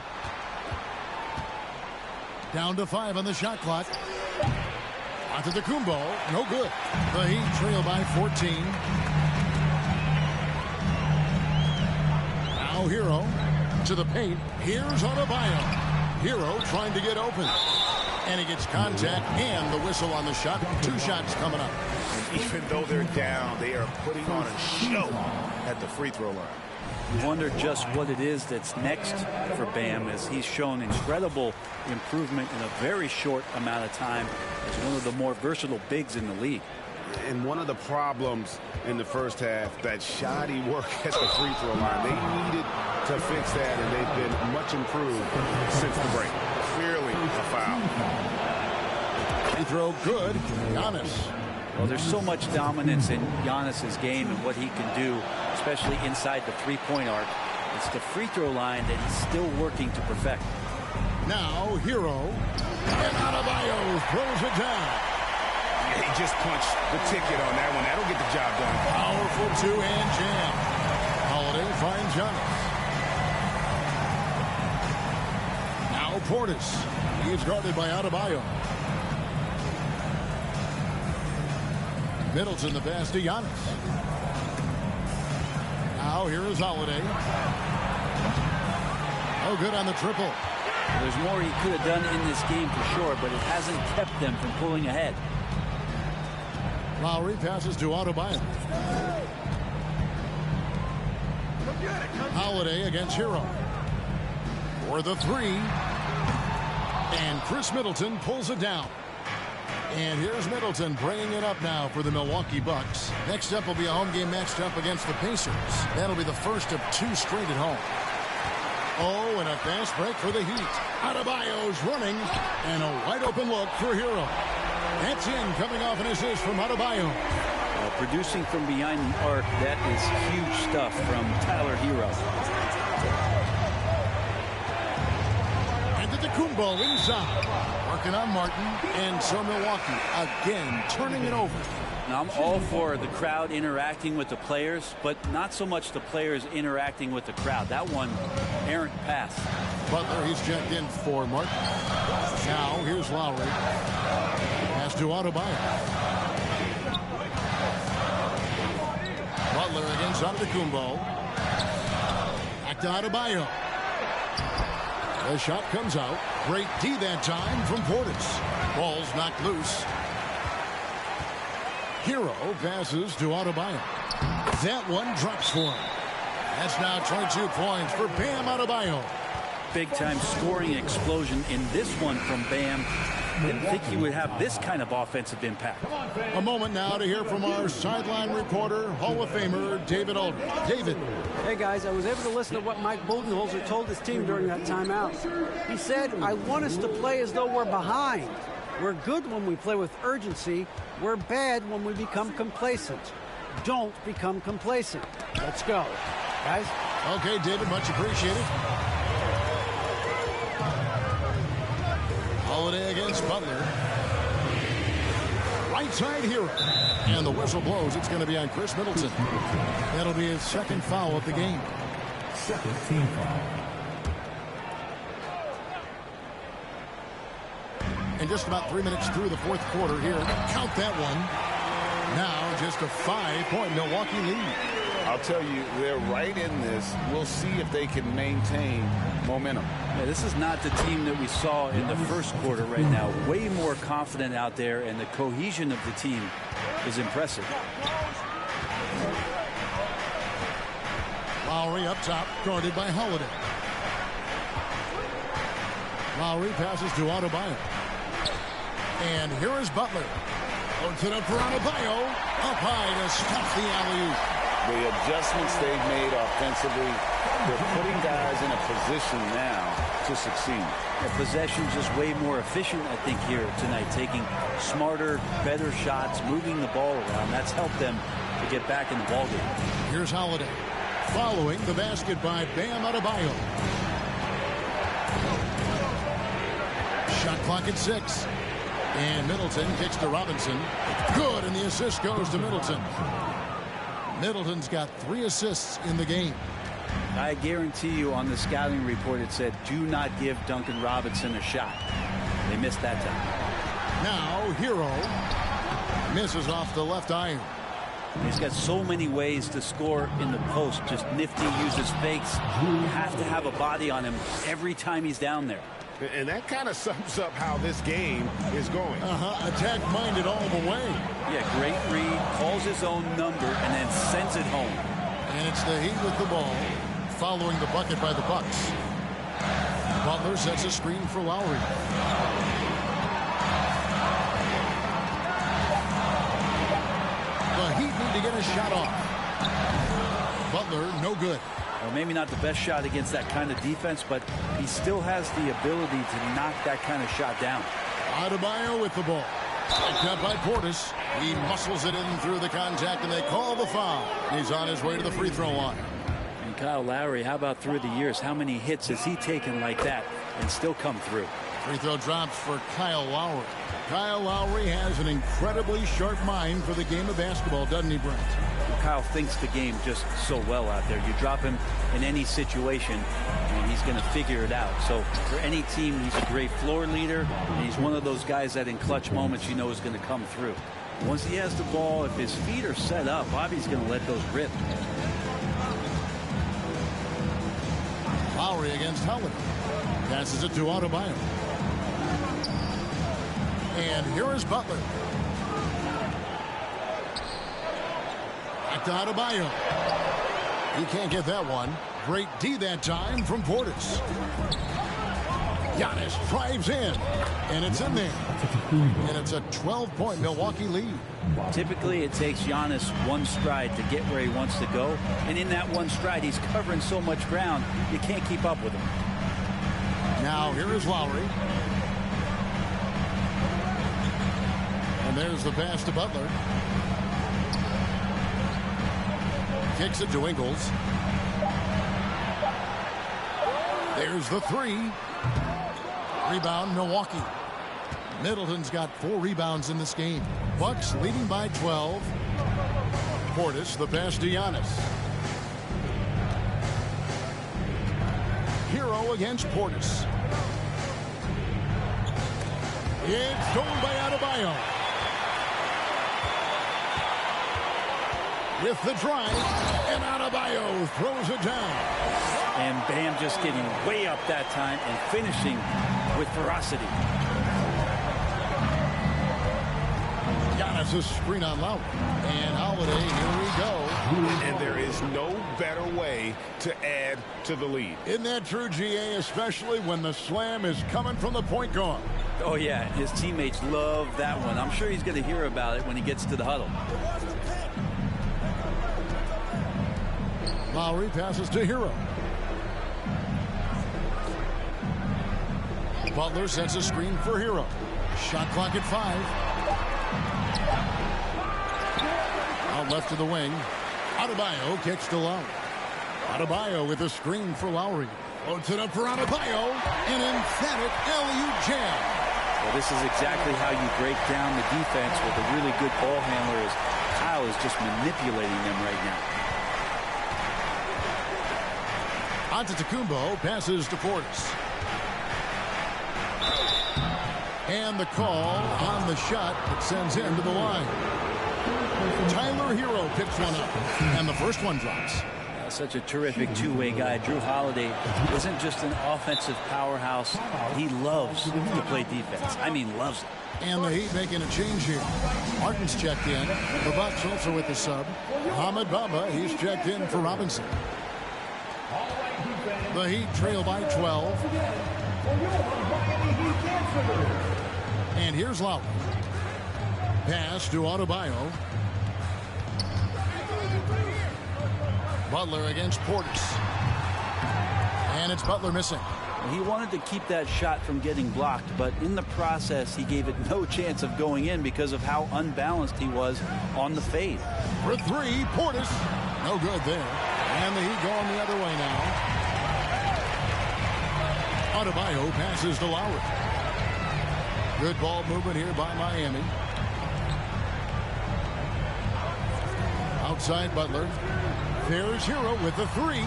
Down to 5 on the shot clock. Antetokounmpo, no good. The Heat trail by 14. Now Hero to the paint. Here's Adebayo. Hero trying to get open. And he gets contact and the whistle on the shot. 2 shots coming up. Even though they're down, they are putting on a show at the free throw line. You wonder just what it is that's next for Bam, as he's shown incredible improvement in a very short amount of time as one of the more versatile bigs in the league. And one of the problems in the first half, that shoddy work at the free throw line. They needed to fix that, and they've been much improved since the break. Clearly a foul. Free throw good. Giannis. Well, there's so much dominance in Giannis's game and what he can do, especially inside the three-point arc. It's the free throw line that he's still working to perfect. Now Hero. And Adebayo throws it down. Yeah, he just punched the ticket on that one. That'll get the job done. Powerful two-hand jam. Holiday finds Giannis. Now Portis. He is guarded by Adebayo. Middleton the pass to Giannis. Now here is Holiday. Oh, good on the triple. There's more he could have done in this game for sure, but it hasn't kept them from pulling ahead. Lowry passes to Adebayo. Holiday against Hero. For the 3. And Chris Middleton pulls it down. And here's Middleton bringing it up now for the Milwaukee Bucks. Next up will be a home game matched up against the Pacers. That'll be the first of 2 straight at home. Oh, and a fast break for the Heat. Adebayo's running, and a wide open look for Hero. That's in, coming off an assist from Adebayo. Producing from behind the arc, that is huge stuff from Tyler Hero. Antetokounmpo inside. Working on Martin, and so Milwaukee again turning it over. Now, I'm all for the crowd interacting with the players, but not so much the players interacting with the crowd. That one, errant pass. Butler, he's checked in for Martin. Now, here's Lowry. Pass to Adebayo. Butler against Antetokounmpo. Back to Adebayo. The shot comes out. Great D that time from Portis. Ball's knocked loose. Hero passes to Adebayo. That one drops for him. That's now 22 points for Bam Adebayo. Big-time scoring explosion in this one from Bam. Didn't think he would have this kind of offensive impact. A moment now to hear from our sideline reporter, Hall of Famer David Aldridge. David. Hey, guys, I was able to listen to what Mike Budenholzer told his team during that timeout. He said, I want us to play as though we're behind. We're good when we play with urgency. We're bad when we become complacent. Don't become complacent. Let's go. Guys? Okay, David, much appreciated. Holiday against Butler. Right side Hero. And the whistle blows. It's going to be on Chris Middleton. That'll be his second foul of the game. Second team foul. And just about 3 minutes through the fourth quarter here. Count that one. Now just a 5-point Milwaukee lead. I'll tell you, they're right in this. We'll see if they can maintain momentum. Yeah, this is not the team that we saw in the first quarter right now. Way more confident out there, and the cohesion of the team is impressive. Lowry up top, guarded by Holiday. Lowry passes to Adebayo. And here is Butler. Puts it up for Adebayo. Up high to stop the alley-oop. The adjustments they've made offensively, they're putting guys in a position now to succeed. The possession just way more efficient, I think, here tonight. Taking smarter, better shots, moving the ball around. That's helped them to get back in the ballgame. Here's Holiday. Following the basket by Bam Adebayo. Shot clock at 6. And Middleton kicks to Robinson. Good, and the assist goes to Middleton. Middleton's got 3 assists in the game. I guarantee you on the scouting report it said, do not give Duncan Robinson a shot. They missed that time. Now, Hero misses off the left iron. He's got so many ways to score in the post. Just nifty, uses fakes. You have to have a body on him every time he's down there. And that kind of sums up how this game is going. Attack-minded all the way. Yeah, great read, calls his own number, and then sends it home. And it's the Heat with the ball, following the bucket by the Bucks. Butler sets a screen for Lowry. The Heat need to get a shot off. Butler, no good. Well, maybe not the best shot against that kind of defense, but he still has the ability to knock that kind of shot down. Adebayo with the ball. Picked up by Portis. He muscles it in through the contact, and they call the foul. He's on his way to the free throw line. And Kyle Lowry, how about through the years? How many hits has he taken like that and still come through? Free throw drops for Kyle Lowry. Kyle Lowry has an incredibly sharp mind for the game of basketball, doesn't he, Brent? Kyle thinks the game just so well out there. You drop him in any situation, and he's going to figure it out. So for any team, he's a great floor leader, and he's one of those guys that in clutch moments you know is going to come through. Once he has the ball, if his feet are set up, Bobby's going to let those rip. Lowry against Howard. Passes it to Adebayo. And here is Butler. Back to Adebayo. He can't get that one. Great D that time from Portis. Giannis drives in, and it's in there. And it's a 12-point Milwaukee lead. Typically, it takes Giannis one stride to get where he wants to go. And in that one stride, he's covering so much ground, you can't keep up with him. Now, here is Lowry. And there's the pass to Butler. Kicks it to Ingles. There's the 3. Rebound, Milwaukee. Middleton's got 4 rebounds in this game. Bucks leading by 12. Portis, the pass to Giannis. Hero against Portis. It's stolen by Adebayo. With the drive, and Adebayo throws it down. And Bam just getting way up that time and finishing with ferocity. Giannis' screen on Lowry. And Holiday, here we go. And there is no better way to add to the lead. Isn't that true, GA, especially when the slam is coming from the point guard? Oh, yeah, his teammates love that one. I'm sure he's going to hear about it when he gets to the huddle. Lowry passes to Hero. Butler sets a screen for Hero. Shot clock at 5. Out left to the wing. Adebayo kicks to Lowry. Adebayo with a screen for Lowry. Floats it up for Adebayo. An emphatic alley-oop jam. Well, this is exactly how you break down the defense with a really good ball handler. Kyle is just manipulating them right now. Antetokounmpo passes to Portis. And the call on the shot that sends him to the line. Tyler Hero picks one up, and the first one drops. Such a terrific two-way guy. Drew Holiday isn't just an offensive powerhouse. He loves to play defense. I mean, loves it. And the Heat making a change here. Martin's checked in. The Bucks also with the sub. Mohamed Bamba, he's checked in for Robinson. The Heat trail by 12. And here's Lowry. Pass to Adebayo. Butler against Portis. And it's Butler missing. He wanted to keep that shot from getting blocked, but in the process, he gave it no chance of going in because of how unbalanced he was on the fade. For three, Portis. No good there. And the Heat going the other way now. Adebayo passes to Lowry. Good ball movement here by Miami. Outside Butler. There's Hero with the three.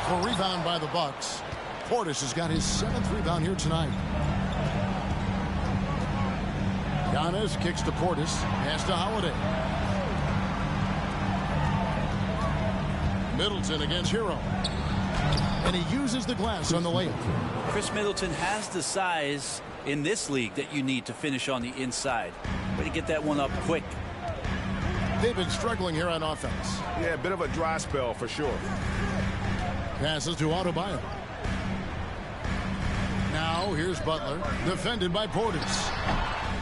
For rebound by the Bucks. Portis has got his 7th rebound here tonight. Giannis kicks to Portis. Pass to Holiday. Middleton against Hero. And he uses the glass on the layup. Chris Middleton has the size in this league that you need to finish on the inside. Way to get that one up quick. They've been struggling here on offense. Yeah, a bit of a dry spell for sure. Passes to Adebayo. Now here's Butler, defended by Portis.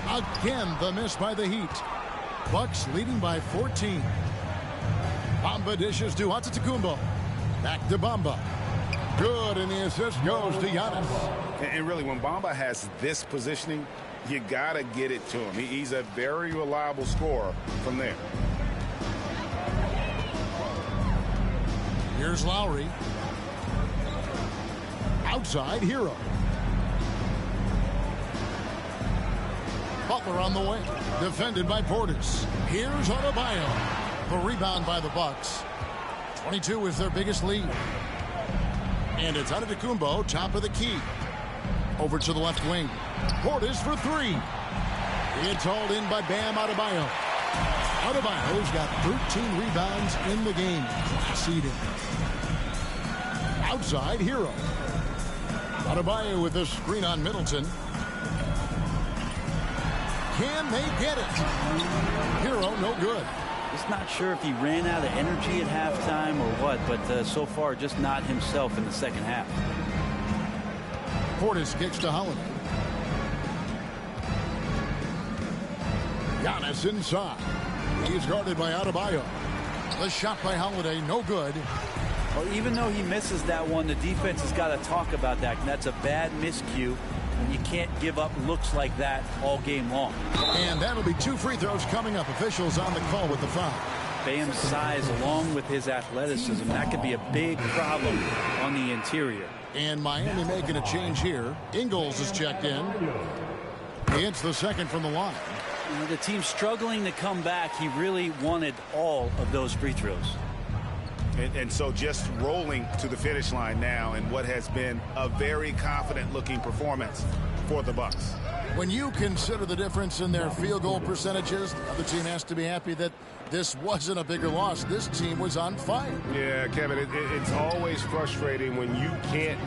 Again, the miss by the Heat. Bucks leading by 14. Bamba dishes to Antetokounmpo. Back to Bamba. Good, and the assist goes to Giannis. And really, when Bamba has this positioning, you got to get it to him. He's a very reliable scorer from there. Here's Lowry. Outside, Hero. Butler on the way. Defended by Portis. Here's Adebayo. The rebound by the Bucks. 22 is their biggest lead. And it's Antetokounmpo, top of the key. Over to the left wing. Portis for three. It's hauled in by Bam Adebayo. Adebayo's got 13 rebounds in the game. Seeded. Outside, Hero. Adebayo with the screen on Middleton. Can they get it? Hero, no good. Just not sure if he ran out of energy at halftime or what, but so far just not himself in the second half. Portis kicks to Holiday. Giannis inside. He's guarded by Adebayo. The shot by Holiday, no good. Well, even though he misses that one, the defense has got to talk about that. And that's a bad miscue. And you can't give up looks like that all game long. And that'll be 2 free throws coming up. Officials on the call with the foul. Bam's size along with his athleticism, that could be a big problem on the interior. And Miami making a change here. Ingles is checked in. He hits the second from the line. You know, the team struggling to come back. He really wanted all of those free throws. And so just rolling to the finish line now in what has been a very confident-looking performance for the Bucks. When you consider the difference in their field goal percentages, the other team has to be happy that this wasn't a bigger loss. This team was on fire. Yeah, Kevin, it's always frustrating when you can't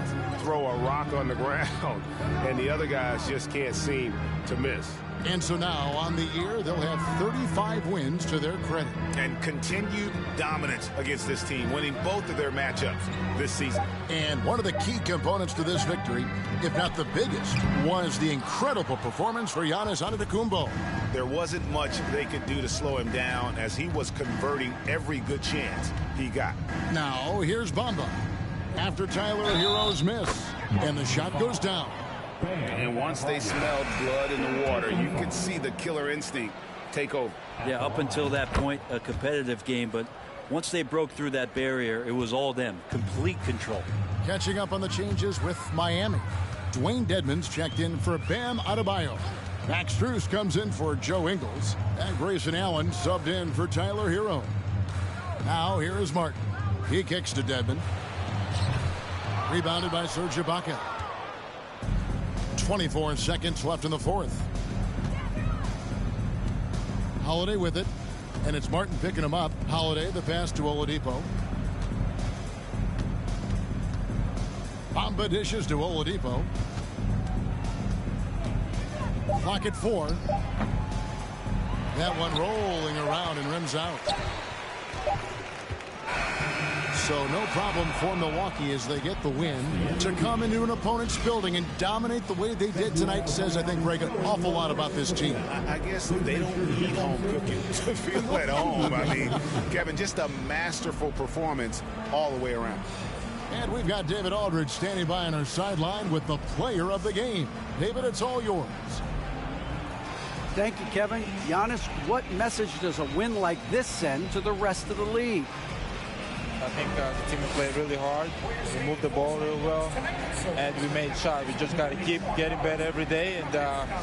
throw a rock on the ground and the other guys just can't seem to miss. And so now on the year, they'll have 35 wins to their credit. And continued dominance against this team, winning both of their matchups this season. And one of the key components to this victory, if not the biggest, was the incredible performance for Giannis Antetokounmpo. There wasn't much they could do to slow him down as he was converting every good chance he got. Now, here's Bamba. After Tyler Hero's miss, and the shot goes down. And once they smelled blood in the water, you could see the killer instinct take over. Yeah, up until that point, a competitive game, but once they broke through that barrier, it was all them. Complete control. Catching up on the changes with Miami. Dwayne Dedmon's checked in for Bam Adebayo. Max Strus comes in for Joe Ingles. And Grayson Allen subbed in for Tyler Hero. Now here is Martin. He kicks to Dedmon. Rebounded by Serge Ibaka. 24 seconds left in the fourth. Holiday with it, and it's Martin picking him up. Holiday, the pass to Oladipo. Bamba dishes to Oladipo. Clock at 4. That one rolling around and rims out. So no problem for Milwaukee as they get the win. To come into an opponent's building and dominate the way they did tonight says, I think, Greg, an awful lot about this team. I guess they don't need home cooking to feel at home. I mean, Kevin, just a masterful performance all the way around. And we've got David Aldridge standing by on our sideline with the player of the game. David, it's all yours. Thank you, Kevin. Giannis, what message does a win like this send to the rest of the league? I think the team played really hard. We moved the ball real well, and we made shots. We just got to keep getting better every day and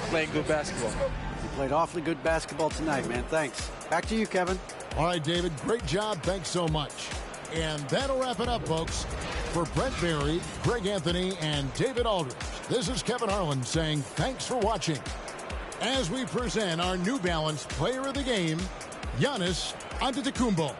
playing good basketball. You played awfully good basketball tonight, man. Thanks. Back to you, Kevin. All right, David, great job. Thanks so much. And that'll wrap it up, folks. For Brent Barry, Greg Anthony, and David Aldridge, this is Kevin Harlan saying thanks for watching as we present our New Balance Player of the Game, Giannis Antetokounmpo.